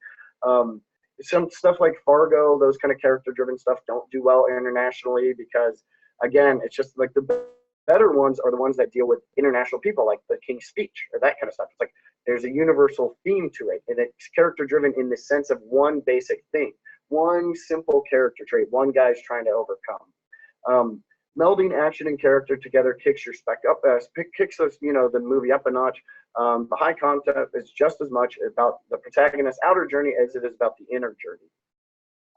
Some stuff like Fargo, those kind of character driven stuff don't do well internationally because, again, it's just like the better ones are the ones that deal with international people, like the King's Speech or that kind of stuff. It's like there's a universal theme to it, and it's character driven in the sense of one basic thing, one simple character trait, one guy's trying to overcome. Melding action and character together kicks your spec up, kicks us, the movie up a notch. The high concept is just as much about the protagonist's outer journey as it is about the inner journey.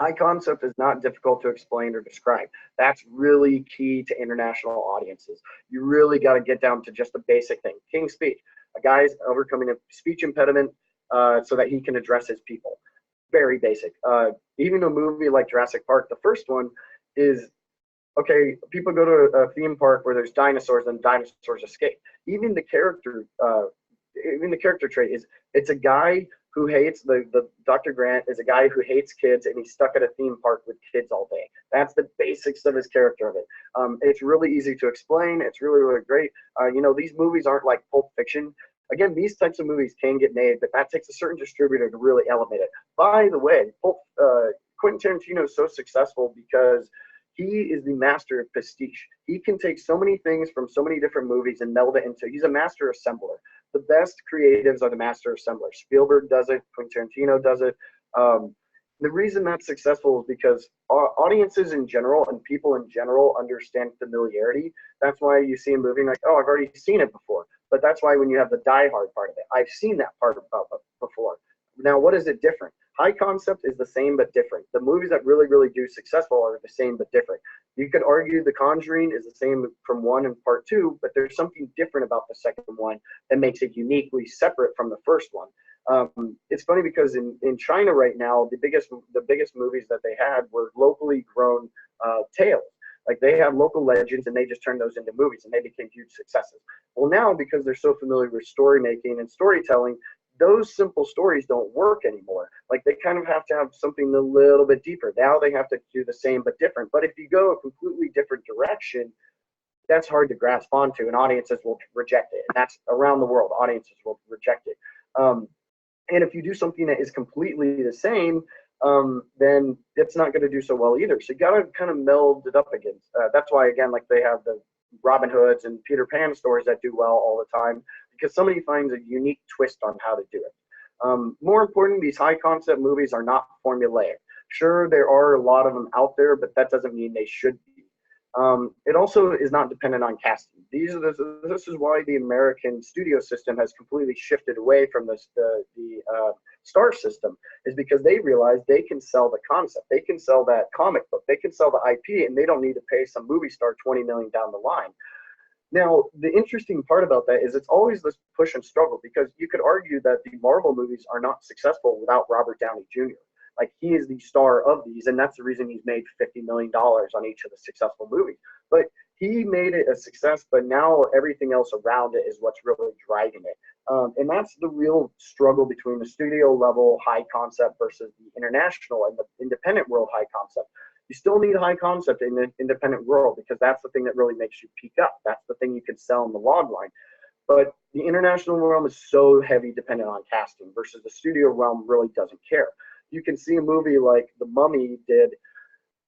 High concept is not difficult to explain or describe. That's really key to international audiences. You really got to get down to just the basic thing. King's Speech, a guy's overcoming a speech impediment so that he can address his people. Very basic. Even a movie like Jurassic Park, the first one, is okay. People go to a theme park where there's dinosaurs and dinosaurs escape. Even the character trait is it's a guy who hates the Dr. Grant is a guy who hates kids and he's stuck at a theme park with kids all day. That's the basics of his character of it. It's really easy to explain. It's really, really great. These movies aren't like Pulp Fiction. Again, these types of movies can get made, but that takes a certain distributor to really elevate it. By the way, Quentin Tarantino is so successful because he is the master of pastiche. He can take so many things from so many different movies and meld it into, he's a master assembler. The best creatives are the master assemblers. Spielberg does it, Quentin Tarantino does it. The reason that's successful is because audiences in general and people in general understand familiarity. That's why you see a movie and like, oh, I've already seen it before. But that's why when you have the Die Hard part of it, I've seen that part before. Now, what is it different? High concept is the same but different. The movies that really, really do successful are the same but different. You could argue The Conjuring is the same from 1 and part 2, but there's something different about the second one that makes it uniquely separate from the first one. It's funny because in China right now, the biggest movies that they had were locally grown tales. Like they have local legends and they just turned those into movies and they became huge successes. Well, now because they're so familiar with story making and storytelling, those simple stories don't work anymore. Like they kind of have to have something a little bit deeper. Now they have to do the same but different. But if you go a completely different direction, that's hard to grasp onto and audiences will reject it. And that's around the world. Audiences will reject it. And if you do something that is completely the same, then it's not going to do so well either. So you got to kind of meld it up against. That's why, again, like they have the Robin Hoods and Peter Pan stories that do well all the time because somebody finds a unique twist on how to do it. More important, these high concept movies are not formulaic. Sure, there are a lot of them out there, but that doesn't mean they should be. It also is not dependent on casting. This is why the American studio system has completely shifted away from the star system, is because they realize they can sell the concept, they can sell that comic book, they can sell the IP, and they don't need to pay some movie star $20 million down the line. Now, the interesting part about that is it's always this push and struggle because you could argue that the Marvel movies are not successful without Robert Downey Jr. Like he is the star of these, and that's the reason he's made $50 million on each of the successful movies. But he made it a success, but now everything else around it is what's really driving it. And that's the real struggle between the studio level high concept versus the international and the independent world high concept. You still need high concept in the independent world because that's the thing that really makes you peak up. That's the thing you can sell in the log line. But the international realm is so heavy dependent on casting versus the studio realm really doesn't care. You can see a movie like The Mummy did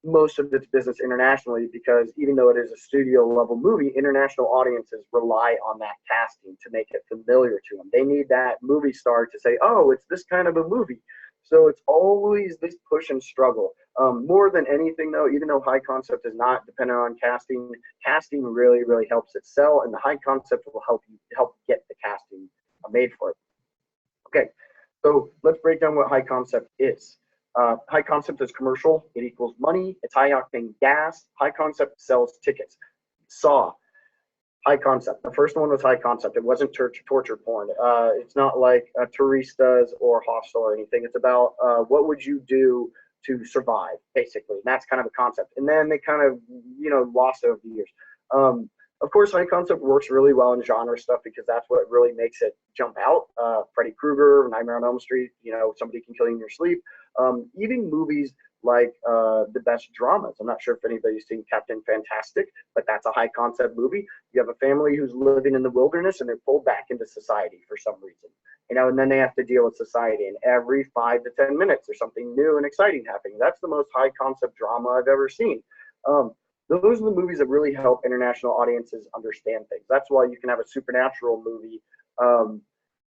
most of its business internationally because even though it is a studio level movie, international audiences rely on that casting to make it familiar to them. They need that movie star to say, oh, it's this kind of a movie. So it's always this push and struggle. More than anything, though, even though high concept is not dependent on casting, casting really, really helps it sell, and the high concept will help get the casting made for it. Okay, So let's break down what high concept is. High concept is commercial. It equals money. It's high octane gas. High concept sells tickets. Saw, high concept. The first one was high concept. It wasn't torture porn. It's not like Turistas or Hostel or anything. It's about what would you do to survive, basically. And that's kind of a concept. And then they kind of, lost over the years. Of course, high concept works really well in genre stuff because that's what really makes it jump out. Freddy Krueger, Nightmare on Elm Street, somebody can kill you in your sleep. Even movies like the best dramas. I'm not sure if anybody's seen Captain Fantastic, but that's a high concept movie. You have a family who's living in the wilderness and they're pulled back into society for some reason. And then they have to deal with society. And every 5 to 10 minutes, there's something new and exciting happening. That's the most high concept drama I've ever seen. Those are the movies that really help international audiences understand things. That's why you can have a supernatural movie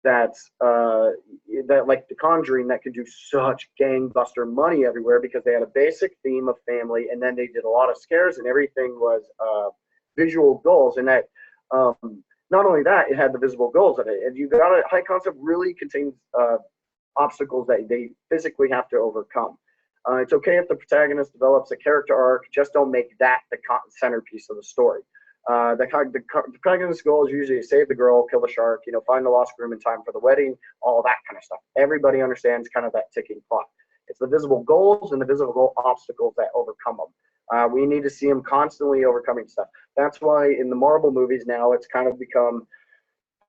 that's that like The Conjuring that could do such gangbuster money everywhere because they had a basic theme of family, and then they did a lot of scares, and everything was visual goals. And that not only that, it had the visible goals of it. And you got a high concept really contains obstacles that they physically have to overcome. It's okay if the protagonist develops a character arc, just don't make that the centerpiece of the story. The protagonist's goal is usually to save the girl, kill the shark, find the lost groom in time for the wedding, all that kind of stuff. Everybody understands kind of that ticking clock. It's the visible goals and the visible goal obstacles that overcome them. We need to see them constantly overcoming stuff. That's why in the Marvel movies now, it's kind of become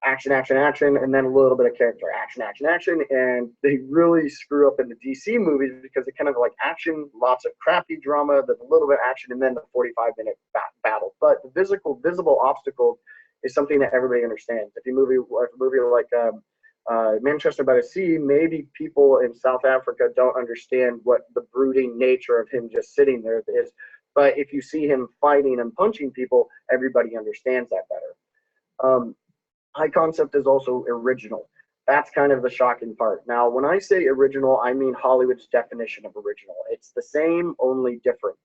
action, action, action, and then a little bit of character, action, action, action. And they really screw up in the DC movies because it kind of like action, lots of crappy drama, there's a little bit of action, and then the 45-minute battle. But the visible obstacles is something that everybody understands. If a movie like Manchester by the Sea, maybe people in South Africa don't understand what the brooding nature of him just sitting there is. But if you see him fighting and punching people, everybody understands that better. High concept is also original. That's kind of the shocking part. Now, when I say original, I mean Hollywood's definition of original. It's the same, only different.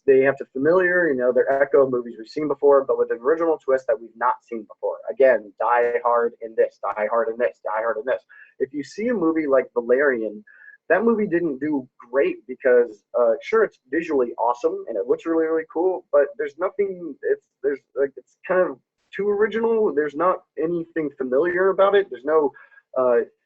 They have to familiar, they're echo movies we've seen before, but with an original twist that we've not seen before. Again, Die Hard in this, Die Hard in this, Die Hard in this. If you see a movie like Valerian, that movie didn't do great because sure, it's visually awesome and it looks really, really cool, but there's nothing. It's kind of too original. There's not anything familiar about it. There's no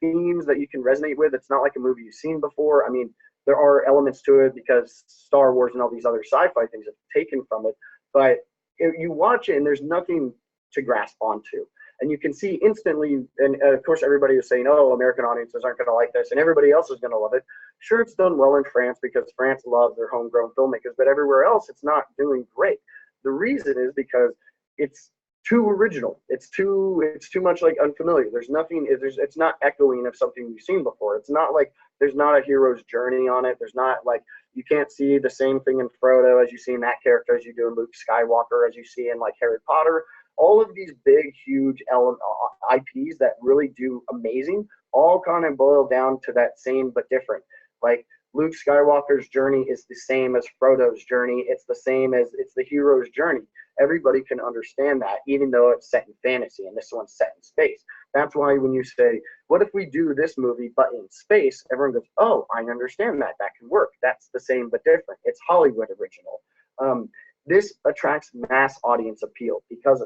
themes that you can resonate with. It's not like a movie you've seen before. I mean, there are elements to it because Star Wars and all these other sci-fi things have taken from it, but you watch it and there's nothing to grasp onto. And you can see instantly, and of course everybody is saying, oh, American audiences aren't going to like this, and everybody else is going to love it. Sure, it's done well in France because France loves their homegrown filmmakers, but everywhere else it's not doing great. The reason is because it's too original. It's too much like unfamiliar. There's nothing. It's not echoing of something you've seen before. It's not like there's not a hero's journey on it. There's not like you can't see the same thing in Frodo as you see in that character as you do in Luke Skywalker as you see in like Harry Potter. All of these big, huge IPs that really do amazing all kind of boil down to that same but different. Like Luke Skywalker's journey is the same as Frodo's journey. It's the hero's journey. Everybody can understand that, even though it's set in fantasy and this one's set in space. That's why when you say, what if we do this movie but in space, everyone goes, oh, I understand that. That can work. That's the same but different. It's Hollywood original. This attracts mass audience appeal because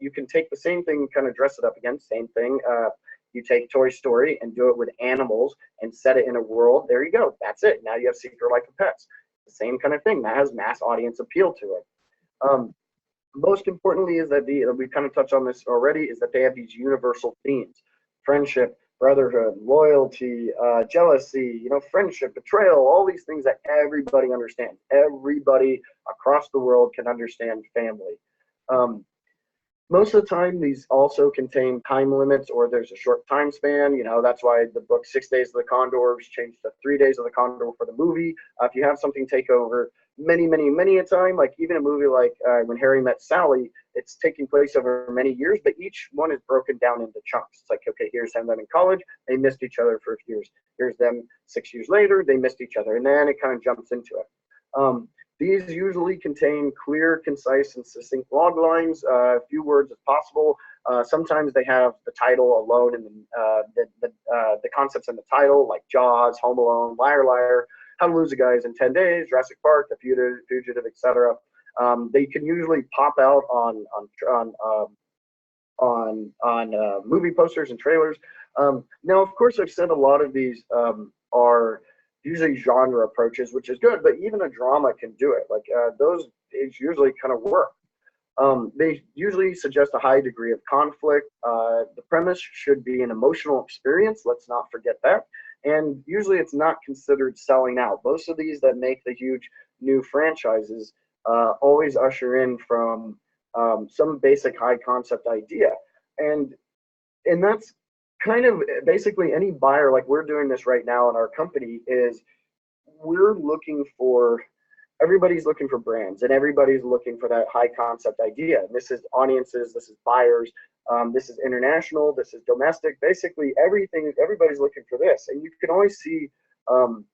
you can take the same thing and kind of dress it up again, same thing. You take Toy Story and do it with animals and set it in a world. There you go. That's it. Now you have Secret Life of Pets. The same kind of thing. That has mass audience appeal to it. Most importantly is that we kind of touched on this already, is that they have these universal themes: friendship, brotherhood, loyalty, jealousy, friendship, betrayal, all these things that everybody understands. Everybody across the world can understand family. Most of the time, these also contain time limits, or there's a short time span. That's why the book 6 Days of the Condor was changed to 3 Days of the Condor for the movie. If you have something take over many, many, many a time, like even a movie like When Harry Met Sally, it's taking place over many years, but each one is broken down into chunks. It's like, okay, here's them in college. They missed each other for a few years. Here's them 6 years later. They missed each other. And then it kind of jumps into it. These usually contain clear, concise, and succinct log lines, a few words if possible. Sometimes they have the title alone and the concepts in the title, like Jaws, Home Alone, Liar Liar, How to Lose a Guy in 10 Days, Jurassic Park, The Fugitive, etc. They can usually pop out on movie posters and trailers. Now, of course, I've said a lot of these are usually genre approaches, which is good, but even a drama can do it. Like those, it's usually kind of work. They usually suggest a high degree of conflict. The premise should be an emotional experience. Let's not forget that. And usually it's not considered selling out. Most of these that make the huge new franchises always usher in from some basic high concept idea. And and that's kind of basically any buyer, like we're doing this right now in our company, is we're looking for everybody's looking for brands and everybody's looking for that high concept idea. And this is audiences, this is buyers, this is international, this is domestic, basically everything, everybody's looking for this. And you can always see um,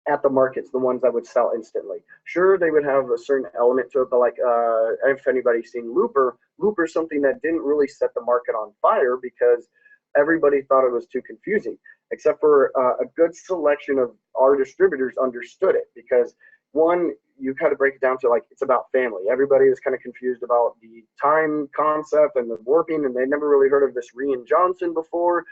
at the markets, the ones that would sell instantly. Sure, they would have a certain element to it, but like if anybody's seen Looper, Looper's something that didn't really set the market on fire because everybody thought it was too confusing, except for a good selection of our distributors understood it because one, you kind of break it down to like it's about family. Everybody was kind of confused about the time concept and the warping, and they never really heard of this Rian Johnson before.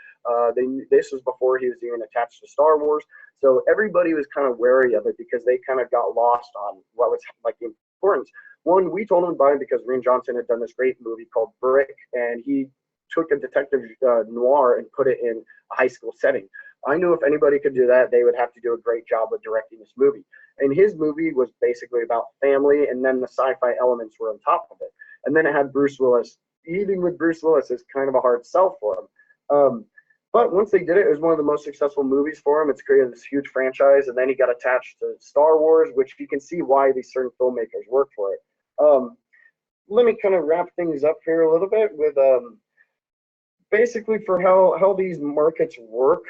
This was before he was even attached to Star Wars, so everybody was kind of wary of it because they kind of got lost on what was like the importance. One, we told them to buy it because Rian Johnson had done this great movie called Brick, and he took a detective noir and put it in a high school setting. I knew if anybody could do that, they would have to do a great job of directing this movie. And his movie was basically about family, and then the sci-fi elements were on top of it. And then it had Bruce Willis. Even with Bruce Willis, is kind of a hard sell for him. But once they did it, it was one of the most successful movies for him. It's created this huge franchise, and then he got attached to Star Wars, which you can see why these certain filmmakers work for it. Let me kind of wrap things up here a little bit with basically for how these markets work.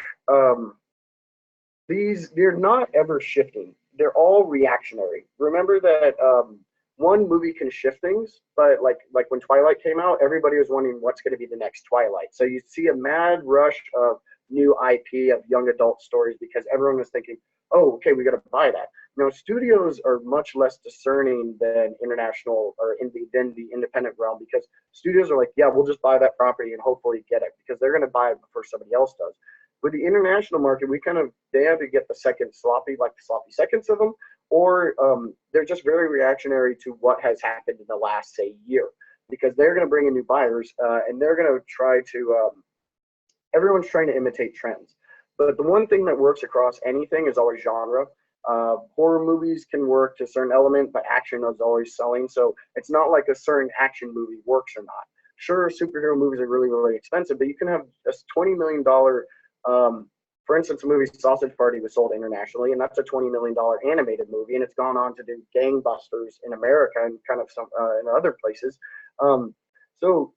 They're not ever shifting. They're all reactionary. Remember that one movie can shift things, but like when Twilight came out, everybody was wondering what's going to be the next Twilight. So you see a mad rush of new IP of young adult stories because everyone was thinking, oh, okay, we got to buy that. Now, studios are much less discerning than international or than the independent realm because studios are like, yeah, we'll just buy that property and hopefully get it because they're going to buy it before somebody else does. With the international market, they have to get the second sloppy, like the sloppy seconds of them, or they're just very reactionary to what has happened in the last, say, year because they're going to bring in new buyers and they're going to try to, everyone's trying to imitate trends. But the one thing that works across anything is always genre. Horror movies can work to a certain element, but action is always selling. So it's not like a certain action movie works or not. Sure, superhero movies are really, really expensive, but you can have a $20 million, for instance, the movie Sausage Party was sold internationally, and that's a $20 million animated movie, and it's gone on to do gangbusters in America and kind of some in other places. So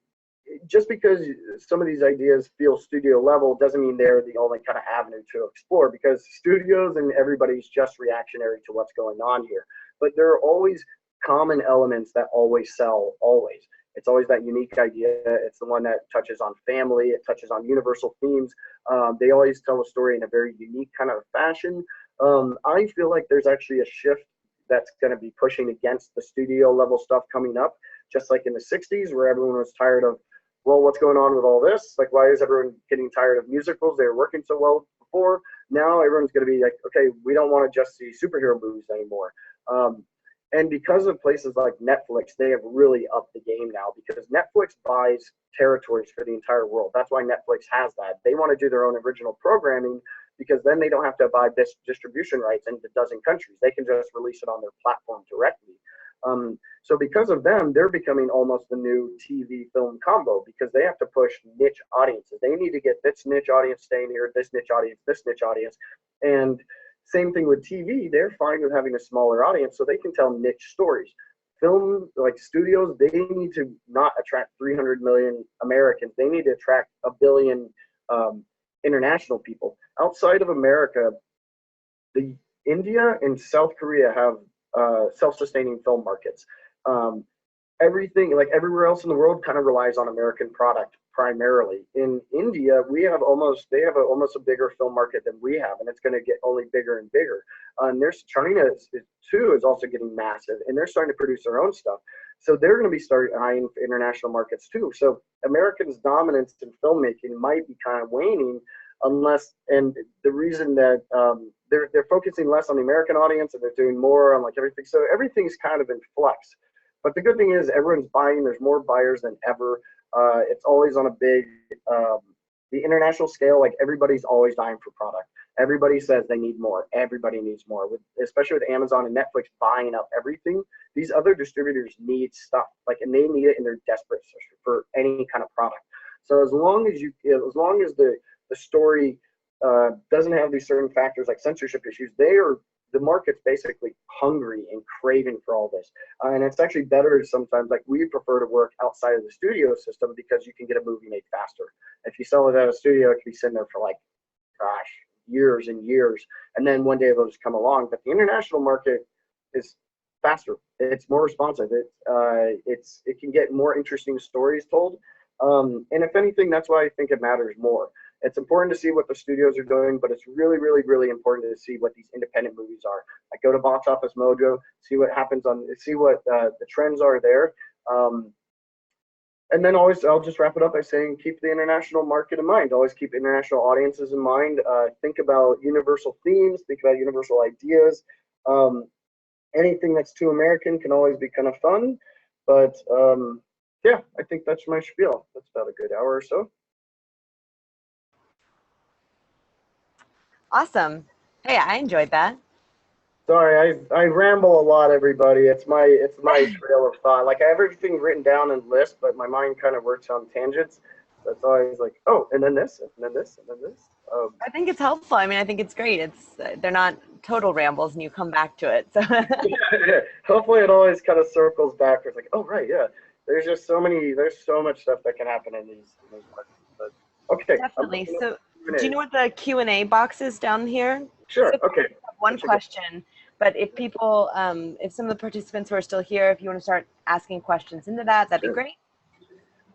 just because some of these ideas feel studio level doesn't mean they're the only kind of avenue to explore because studios and everybody's just reactionary to what's going on here. But there are always common elements that always sell, always. It's always that unique idea. It's the one that touches on family. It touches on universal themes. They always tell a story in a very unique kind of fashion. I feel like there's actually a shift that's going to be pushing against the studio level stuff coming up, just like in the 60s where everyone was tired of, well, what's going on with all this? Like, why is everyone getting tired of musicals? They were working so well before. Now everyone's going to be like, okay, we don't want to just see superhero movies anymore. And because of places like Netflix, they have really upped the game now because Netflix buys territories for the entire world. That's why Netflix has that. They want to do their own original programming because then they don't have to buy this distribution rights in a dozen countries. They can just release it on their platform directly. So because of them, they're becoming almost the new TV film combo because they have to push niche audiences. They need to get this niche audience staying here, this niche audience. And same thing with TV. They're fine with having a smaller audience so they can tell niche stories. Film, like studios, they need to not attract 300 million Americans. They need to attract a billion international people. Outside of America, the India and South Korea have self-sustaining film markets. everything, like everywhere else in the world, kind of relies on American product primarily. In India, they have almost a bigger film market than we have, and it's going to get only bigger and bigger. And there's China too is also getting massive, and they're starting to produce their own stuff. So they're going to be starting eyeing international markets too. So Americans' dominance in filmmaking might be kind of waning, unless, and the reason that they're focusing less on the American audience and they're doing more on like everything. So everything's kind of in flux. But the good thing is everyone's buying. There's more buyers than ever. It's always on a big, the international scale. Like everybody's always dying for product. Everybody says they need more. Everybody needs more. Especially with Amazon and Netflix buying up everything, these other distributors need stuff. Like, and they need it, and they're desperate for any kind of product. So as long as the story doesn't have these certain factors like censorship issues, the market's basically hungry and craving for all this. And it's actually better sometimes, like we prefer to work outside of the studio system because you can get a movie made faster. If you sell it at a studio, it can be sitting there for like, gosh, years and years. And then one day they'll just come along. But the international market is faster. It's more responsive. It can get more interesting stories told. And if anything, that's why I think it matters more. It's important to see what the studios are doing, but it's really, really, really important to see what these independent movies are. Like go to Box Office Mojo, see what happens see what the trends are there. And then I'll just wrap it up by saying keep the international market in mind. Always keep international audiences in mind. Think about universal themes. Think about universal ideas. Anything that's too American can always be kind of fun, but yeah, I think that's my spiel. That's about a good hour or so. Awesome. Hey, I enjoyed that. Sorry, I ramble a lot, everybody. It's my trail of thought. Like I have everything written down in lists, but my mind kind of works on tangents. So it's always like, oh, and then this, and then this, and then this. I think it's helpful. I mean, I think it's great. It's they're not total rambles, and you come back to it. So yeah. Hopefully, it always kind of circles back. It's like, oh right, yeah. There's so much stuff that can happen in these markets. But okay, definitely. So, do you know what the Q&A box is down here? Sure. So Okay. One question, but if people, if some of the participants who are still here, if you want to start asking questions into that'd be great.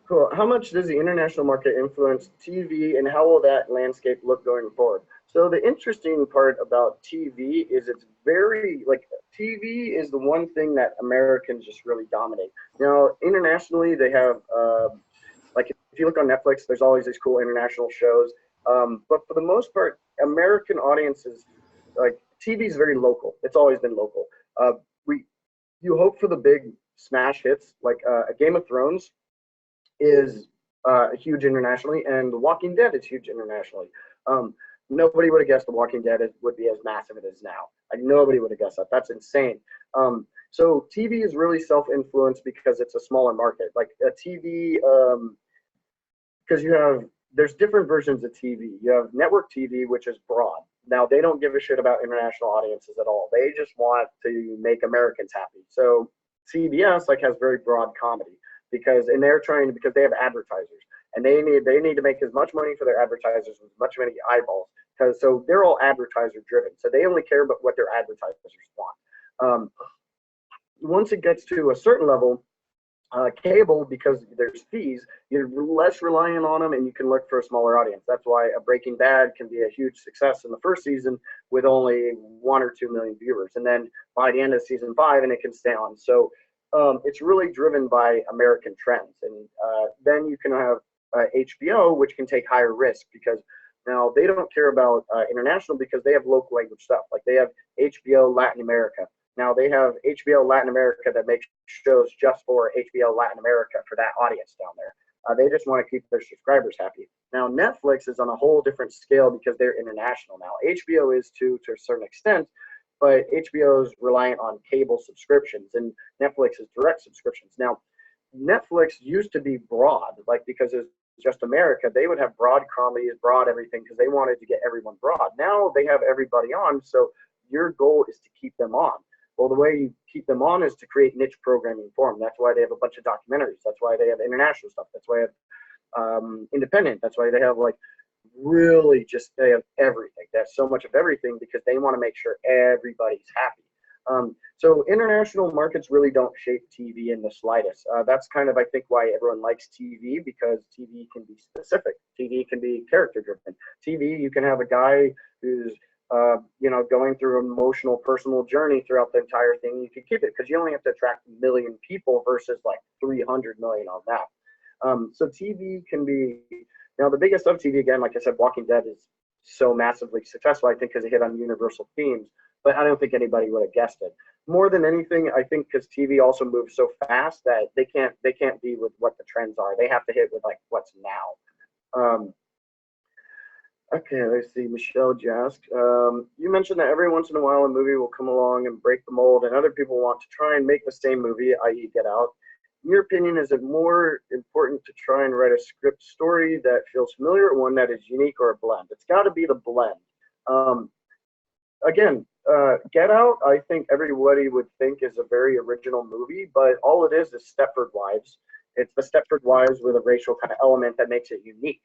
Cool. How much does the international market influence TV, and how will that landscape look going forward? So the interesting part about TV is it's very, like, TV is the one thing that Americans just really dominate. Now, internationally, they have, like, if you look on Netflix, there's always these cool international shows. But for the most part, American audiences, like, TV is very local. It's always been local. You hope for the big smash hits, like a Game of Thrones is huge internationally, and The Walking Dead is huge internationally. Nobody would have guessed The Walking Dead would be as massive as it is now. Like nobody would have guessed that. That's insane. So TV is really self-influenced because it's a smaller market. Like a TV, because there's different versions of TV. You have network TV, which is broad. Now they don't give a shit about international audiences at all. They just want to make Americans happy. So CBS has very broad comedy because they have advertisers and they need to make as much money for their advertisers as much many eyeballs so they're all advertiser driven. So they only care about what their advertisers want. Once it gets to a certain level, cable, because there's fees, you're less reliant on them and you can look for a smaller audience. That's why a Breaking Bad can be a huge success in the first season with only 1 or 2 million viewers. And then by the end of season 5, and it can stay on. So it's really driven by American trends. And then you can have HBO, which can take higher risk because now they don't care about international because they have local language stuff. Like they have HBO Latin America. Now they have HBO Latin America that makes shows just for HBO Latin America for that audience down there. They just want to keep their subscribers happy. Now Netflix is on a whole different scale because they're international now. HBO is to a certain extent, but HBO is reliant on cable subscriptions and Netflix is direct subscriptions. Now Netflix used to be broad, like because it's just America, they would have broad comedies, broad everything because they wanted to get everyone broad. Now they have everybody on, so your goal is to keep them on. Well, the way you keep them on is to create niche programming for them. That's why they have a bunch of documentaries. That's why they have international stuff. That's why they have independent. That's why they have they have everything. They have so much of everything because they want to make sure everybody's happy. So international markets really don't shape TV in the slightest. That's kind of, I think, why everyone likes TV, because TV can be specific. TV can be character driven. TV, you can have a guy who's going through an emotional personal journey throughout the entire thing. You can keep it because you only have to attract 1 million people versus like 300 million on that. So TV can be, now the biggest of TV, again, like I said, Walking Dead is so massively successful, I think, because it hit on universal themes, but I don't think anybody would have guessed it. More than anything, I think because TV also moves so fast that they can't be with what the trends are. They have to hit with like what's now. Okay, let's see. Michelle Jask. You mentioned that every once in a while a movie will come along and break the mold, and other people want to try and make the same movie, i.e., Get Out. In your opinion, is it more important to try and write a script story that feels familiar, or one that is unique, or a blend? It's got to be the blend. Again, Get Out, I think everybody would think is a very original movie, but all it is Stepford Wives. It's the Stepford Wives with a racial kind of element that makes it unique.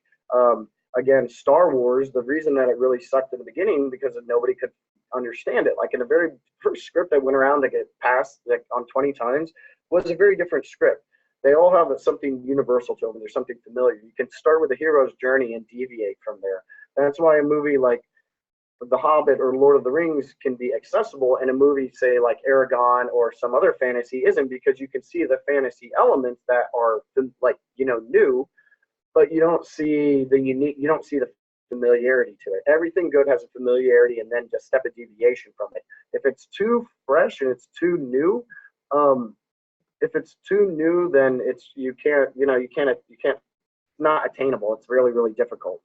Again, Star Wars, the reason that it really sucked in the beginning because nobody could understand it. Like in the very first script that went around to get passed like on 20 times was a very different script. They all have something universal to them. There's something familiar. You can start with the hero's journey and deviate from there. That's why a movie like The Hobbit or Lord of the Rings can be accessible, and a movie, say, like Aragon or some other fantasy isn't, because you can see the fantasy elements that are like, new, but you don't see the familiarity to it. Everything good has a familiarity and then just step a deviation from it. If it's too fresh and it's too new, then you can't not attainable. It's really, really difficult.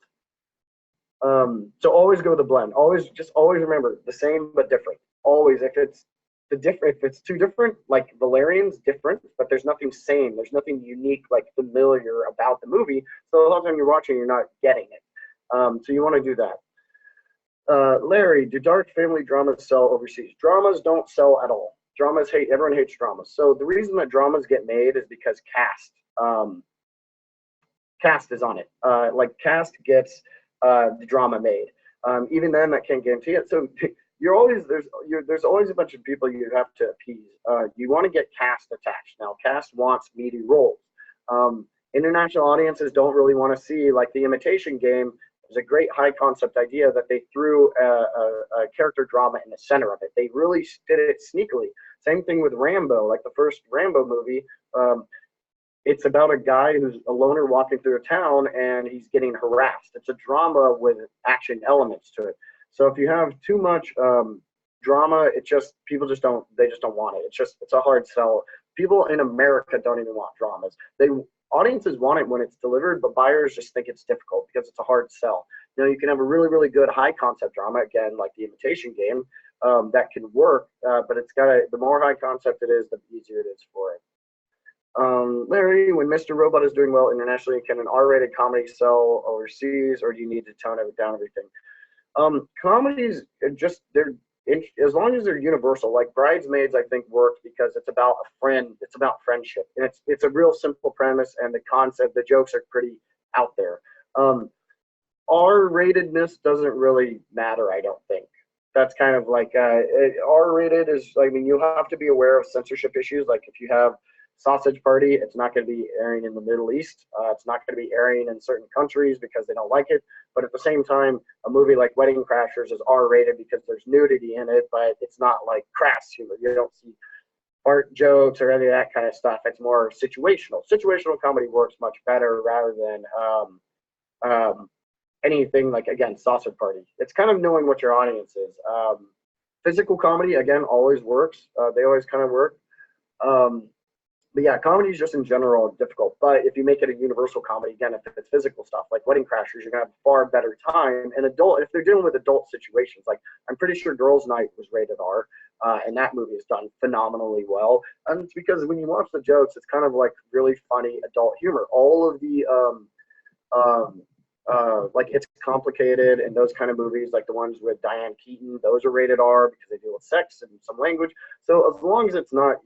So always go with the blend. Always remember the same but different. Always, if it's too different, like Valerian's different, but there's nothing same. There's nothing unique, like familiar about the movie. So a lot of time you're watching, you're not getting it. So you want to do that. Larry, do dark family dramas sell overseas? Dramas don't sell at all. Everyone hates dramas. So the reason that dramas get made is because cast is on it. Like cast gets the drama made. Even then, that can't guarantee it. So there's always a bunch of people you have to appease. You want to get cast attached. Now, cast wants meaty roles. International audiences don't really want to see, like The Imitation Game. It's a great high concept idea that they threw a character drama in the center of it. They really did it sneakily. Same thing with Rambo, like the first Rambo movie. It's about a guy who's a loner walking through a town and he's getting harassed. It's a drama with action elements to it. So if you have too much drama, people just don't want it. It's a hard sell. People in America don't even want dramas. Audiences want it when it's delivered, but buyers just think it's difficult because it's a hard sell. You can have a really, really good high concept drama, again, like The Imitation Game, that can work, but the more high concept it is, the easier it is for it. Larry, when Mr. Robot is doing well internationally, can an R-rated comedy sell overseas, or do you need to tone it down everything? Comedies, as long as they're universal, like Bridesmaids, I think worked because it's about a friend, it's about friendship, and it's a real simple premise, and the concept, the jokes are pretty out there. R-ratedness doesn't really matter, I don't think. That's kind of like R-rated is, you have to be aware of censorship issues. Like if you have Sausage Party, it's not going to be airing in the Middle East. It's not going to be airing in certain countries because they don't like it. But at the same time, a movie like Wedding Crashers is R-rated because there's nudity in it, but it's not like crass humor. You don't see fart jokes or any of that kind of stuff. It's more situational. Situational comedy works much better rather than anything like, again, Sausage Party. It's kind of knowing what your audience is. Physical comedy, again, always works. They always kind of work. But yeah, comedy is just in general difficult. But if you make it a universal comedy, again, if it's physical stuff like Wedding Crashers, you're gonna have a far better time. And if they're dealing with adult situations, like I'm pretty sure Girls' Night was rated R, and that movie is done phenomenally well. And it's because when you watch the jokes, it's kind of like really funny adult humor. All of the like It's Complicated and those kind of movies, like the ones with Diane Keaton, those are rated R because they deal with sex and some language. So as long as it's not,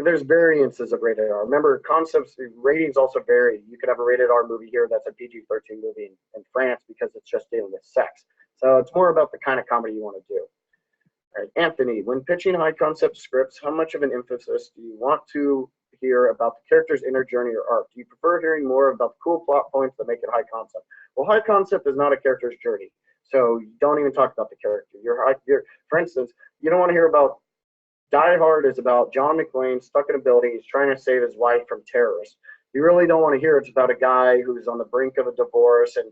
there's variances of rated R. Remember, ratings also vary. You could have a rated R movie here that's a PG-13 movie in France because it's just dealing with sex. So it's more about the kind of comedy you want to do. All right, Anthony, when pitching high concept scripts, how much of an emphasis do you want to hear about the character's inner journey or arc? Do you prefer hearing more about the cool plot points that make it high concept? Well, high concept is not a character's journey, so don't even talk about the character. For instance, you don't want to hear about Die Hard is about John McClane stuck in a building. He's trying to save his wife from terrorists. You really don't want to hear it's about a guy who's on the brink of a divorce, and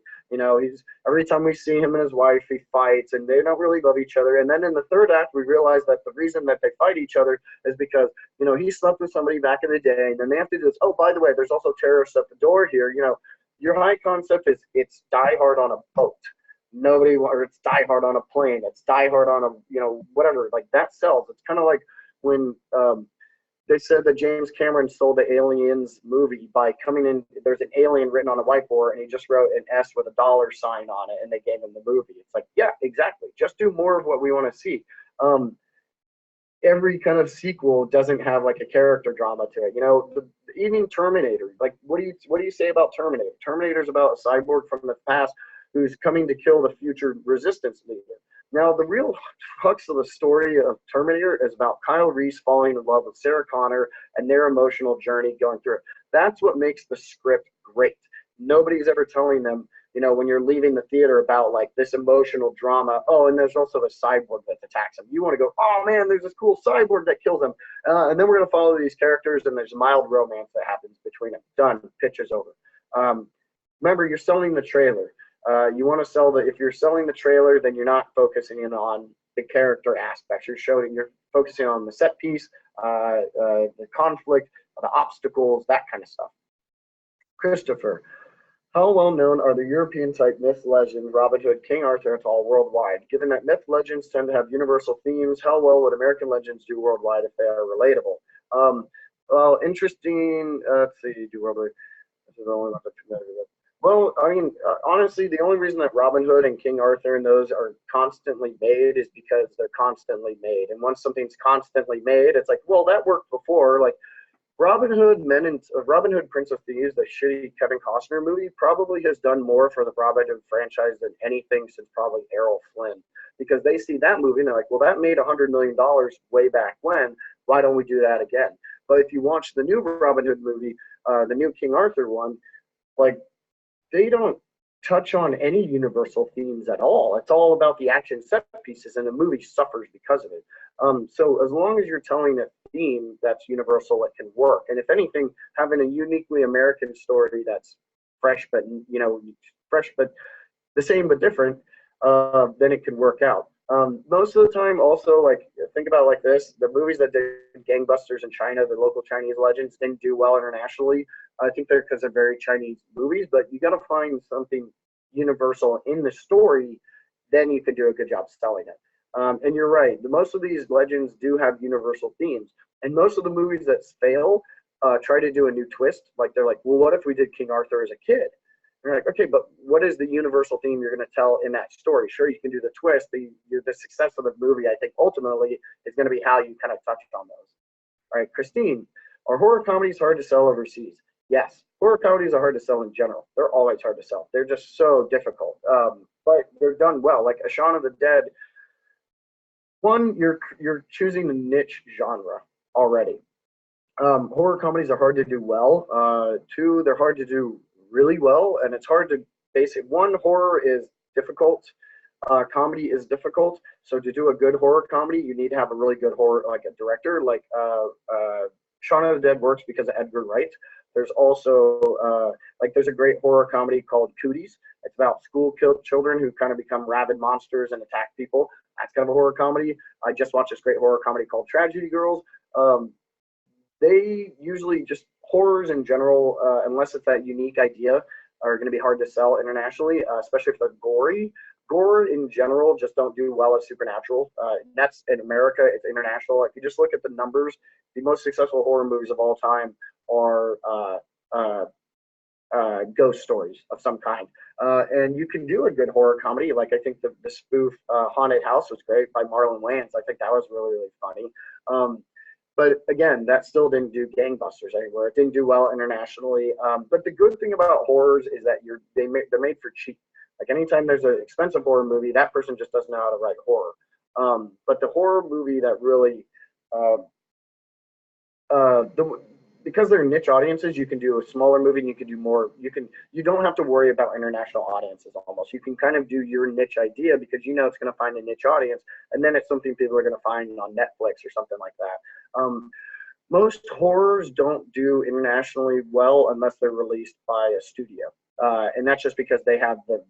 he's every time we see him and his wife, he fights, and they don't really love each other. And then in the third act, we realize that the reason that they fight each other is because he slept with somebody back in the day, and then they have to do this. Oh, by the way, there's also terrorists at the door here. Your high concept is it's Die Hard on a boat. Or it's Die Hard on a plane. It's Die Hard on a whatever. Like that sells. It's kind of like when they said that James Cameron sold the Aliens movie by coming in. There's an alien written on a whiteboard, and he just wrote an S with a dollar sign on it, and they gave him the movie. It's like, yeah, exactly. Just do more of what we want to see. Every kind of sequel doesn't have like a character drama to it. Even Terminator. Like, what do you say about Terminator? Terminator's about a cyborg from the past who's coming to kill the future resistance leader. Now, the real crux of the story of Terminator is about Kyle Reese falling in love with Sarah Connor and their emotional journey going through it. That's what makes the script great. Nobody's ever telling them, when you're leaving the theater about like this emotional drama. Oh, and there's also the cyborg that attacks him. You want to go, oh man, there's this cool cyborg that kills him. And then we're going to follow these characters, and there's mild romance that happens between them. Done. Pitch is over. Remember, you're selling the trailer. You want to sell if you're selling the trailer, then you're not focusing in on the character aspects. You're focusing on the set piece, the conflict, the obstacles, that kind of stuff. Christopher, how well known are the European type myth legend Robin Hood, King Arthur, and all worldwide? Given that myth legends tend to have universal themes, how well would American legends do worldwide if they are relatable? Well, interesting. Let's see, do worldwide. This is the only one I'm familiar with. Well, I mean, honestly, the only reason that Robin Hood and King Arthur and those are constantly made is because they're constantly made. And once something's constantly made, it's like, well, that worked before. Like Robin Hood, Prince of Thieves, the shitty Kevin Costner movie, probably has done more for the Robin Hood franchise than anything since probably Errol Flynn. Because they see that movie and they're like, well, that made $100 million way back when. Why don't we do that again? But if you watch the new Robin Hood movie, the new King Arthur one, like, they don't touch on any universal themes at all. It's all about the action set pieces, and the movie suffers because of it. So as long as you're telling a theme that's universal, it can work. And if anything, having a uniquely American story that's fresh, but the same but different, then it can work out. Most of the time, also, like, think about it like this: the movies that did gangbusters in China, the local Chinese legends, didn't do well internationally. I think they're because they're very Chinese movies, but you got to find something universal in the story, then you can do a good job selling it. And you're right, most of these legends do have universal themes, and most of the movies that fail try to do a new twist. Like they're like, well, what if we did King Arthur as a kid? And you're like, okay, but what is the universal theme you're going to tell in that story? Sure, you can do the twist. The success of the movie, I think, ultimately is going to be how you kind of touched on those. All right, Christine, are horror comedies hard to sell overseas? Yes, horror comedies are hard to sell in general. They're always hard to sell. They're just so difficult, but they're done well. Like A Shaun of the Dead. One, you're choosing a niche genre already. Horror comedies are hard to do well. Two, they're hard to do really well, and it's hard to base it. One, horror is difficult. Comedy is difficult. So to do a good horror comedy, you need to have a really good horror, like a director. Like Shaun of the Dead works because of Edgar Wright. There's also there's a great horror comedy called Cooties. It's about school children who kind of become rabid monsters and attack people. That's kind of a horror comedy. I just watched this great horror comedy called Tragedy Girls. They usually just horrors in general, unless it's that unique idea, are going to be hard to sell internationally, especially if they're gory. Gore in general just don't do well as supernatural. That's in America. It's international. If you just look at the numbers, the most successful horror movies of all time are ghost stories of some kind. And you can do a good horror comedy. Like I think the spoof Haunted House was great by Marlon Wayans. I think that was really, really funny. But again, that still didn't do gangbusters anywhere. It didn't do well internationally. But the good thing about horrors is that they're made for cheap. Like anytime there's an expensive horror movie, that person just doesn't know how to write horror. But the horror movie that really uh, because they're niche audiences, you can do a smaller movie and you can do more. You don't have to worry about international audiences almost. You can kind of do your niche idea because you know it's going to find a niche audience, and then it's something people are going to find on Netflix or something like that. Most horrors don't do internationally well unless they're released by a studio, and that's just because they have the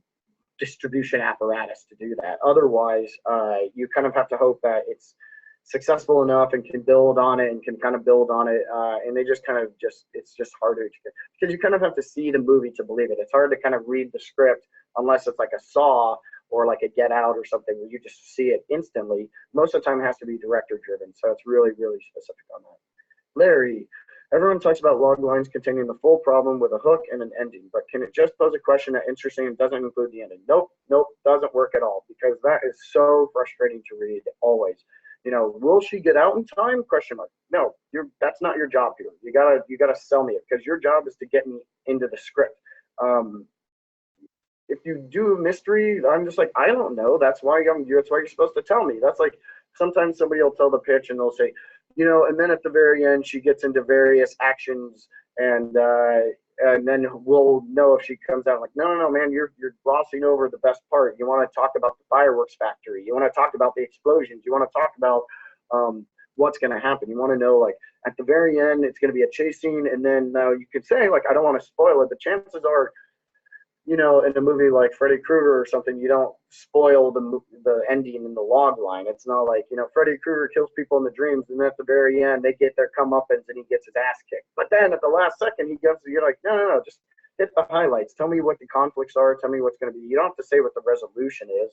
distribution apparatus to do that. Otherwise, you kind of have to hope that it's successful enough and can build on it and can kind of build on it. And they just kind of it's just harder to, because you kind of have to see the movie to believe it. It's hard to kind of read the script unless it's like a Saw or like a Get Out or something where you just see it instantly. Most of the time it has to be director driven. So it's really, really specific on that. Larry, everyone talks about log lines containing the full problem with a hook and an ending, but can it just pose a question that interesting and doesn't include the ending? Nope, doesn't work at all, because that is so frustrating to read always. You know, will she get out in time? Question mark. No, that's not your job here. You gotta sell me it, because your job is to get me into the script. If you do a mystery, I'm just like, I don't know. That's why you're supposed to tell me. That's like sometimes somebody will tell the pitch and they'll say, you know, and then at the very end she gets into various actions and then we'll know if she comes out. Like, no, man, you're glossing over the best part. You want to talk about the fireworks factory. You want to talk about the explosions. You want to talk about what's going to happen. You want to know, like, at the very end it's going to be a chase scene, and then you could say, like, I don't want to spoil it, but chances are, you know, in a movie like Freddy Krueger or something, you don't spoil the ending in the log line. It's not like, you know, Freddy Krueger kills people in the dreams, and then at the very end they get their comeuppance and he gets his ass kicked. But then at the last second he goes, you're like, no, just hit the highlights. Tell me what the conflicts are. Tell me what's going to be. You don't have to say what the resolution is,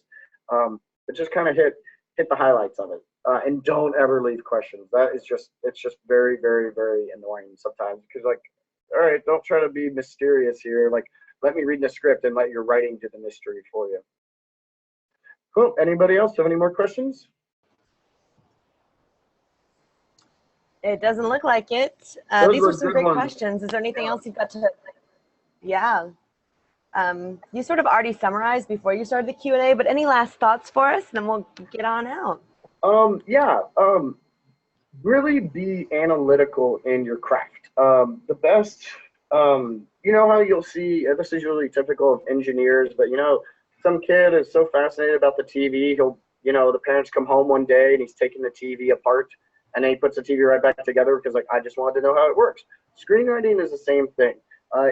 but just kind of hit the highlights of it, and don't ever leave questions. It's just very, very, very annoying sometimes, because, like, all right, don't try to be mysterious here. Like, let me read the script and let your writing do the mystery for you. Cool. Anybody else have any more questions? It doesn't look like it. These were some great questions. Is there anything else you've got to? Yeah. You sort of already summarized before you started the Q&A, but any last thoughts for us, and then we'll get on out. Really be analytical in your craft. The best, you know how you'll see, this is usually typical of engineers, but, you know, some kid is so fascinated about the TV, the parents come home one day and he's taking the TV apart, and then he puts the TV right back together because, like, I just wanted to know how it works. Screenwriting is the same thing.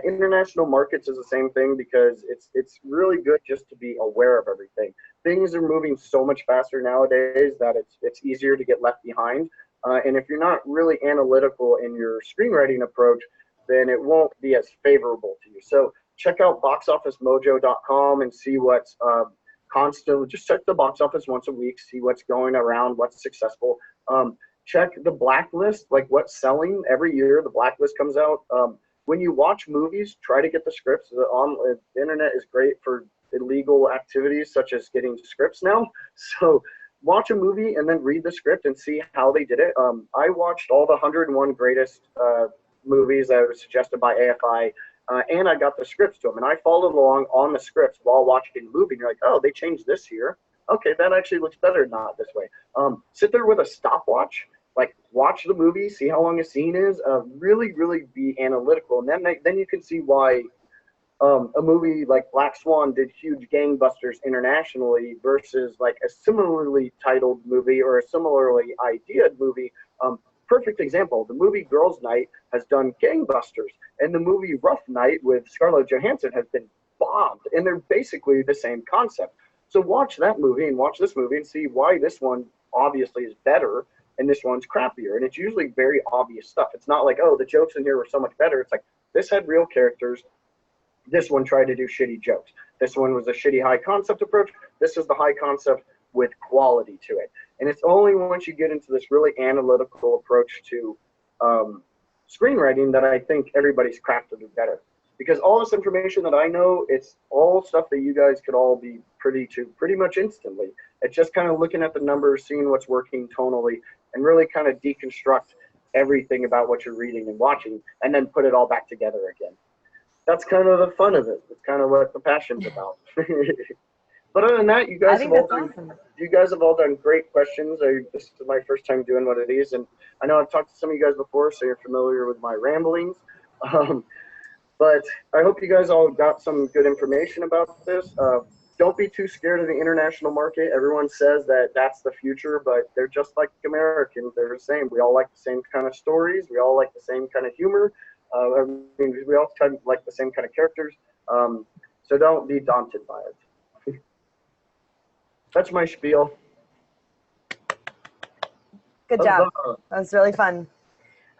International markets is the same thing, because it's really good just to be aware of everything. Things are moving so much faster nowadays that it's easier to get left behind. And if you're not really analytical in your screenwriting approach, then it won't be as favorable to you. So check out boxofficemojo.com and see what's constantly. Just check the box office once a week, see what's going around, what's successful. Check the blacklist, like what's selling every year. The blacklist comes out. When you watch movies, try to get the scripts. The internet is great for illegal activities such as getting scripts now. So watch a movie and then read the script and see how they did it. I watched all the 101 greatest movies that were suggested by AFI, and I got the scripts to them. And I followed along on the scripts while watching the movie. And you're like, oh, they changed this here. Okay, that actually looks better not this way. Sit there with a stopwatch. Like, watch the movie, see how long a scene is. Really, really be analytical, and then you can see why a movie like Black Swan did huge gangbusters internationally versus like a similarly titled movie or a similarly ideated movie. Perfect example: the movie Girls' Night has done gangbusters, and the movie Rough Night with Scarlett Johansson has been bombed, and they're basically the same concept. So watch that movie and watch this movie and see why this one obviously is better and this one's crappier. And it's usually very obvious stuff. It's not like, oh, the jokes in here were so much better. It's like, this had real characters. This one tried to do shitty jokes. This one was a shitty high concept approach. This is the high concept with quality to it. And it's only once you get into this really analytical approach to screenwriting that I think everybody's crafted it better. Because all this information that I know, it's all stuff that you guys could all be privy to pretty much instantly. It's just kind of looking at the numbers, seeing what's working tonally, and really kind of deconstruct everything about what you're reading and watching, and then put it all back together again. That's kind of the fun of it. It's kind of what the passion's about. But other than that, I think that's awesome. you guys have all done great questions. This is my first time doing one of these, and I know I've talked to some of you guys before, so you're familiar with my ramblings. But I hope you guys all got some good information about this. Don't be too scared of the international market. Everyone says that that's the future, but they're just like Americans. They're the same. We all like the same kind of stories. We all like the same kind of humor. I mean, we all kind of like the same kind of characters. So don't be daunted by it. That's my spiel. Good job. That was really fun.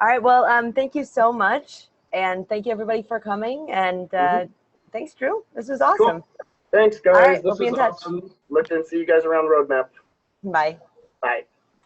All right. Well, thank you so much. And thank you, everybody, for coming. And thanks, Drew. This was awesome. Cool. Thanks, guys. All right, This we'll be in was touch. awesome. Look and see you guys around Roadmap. Bye. Bye.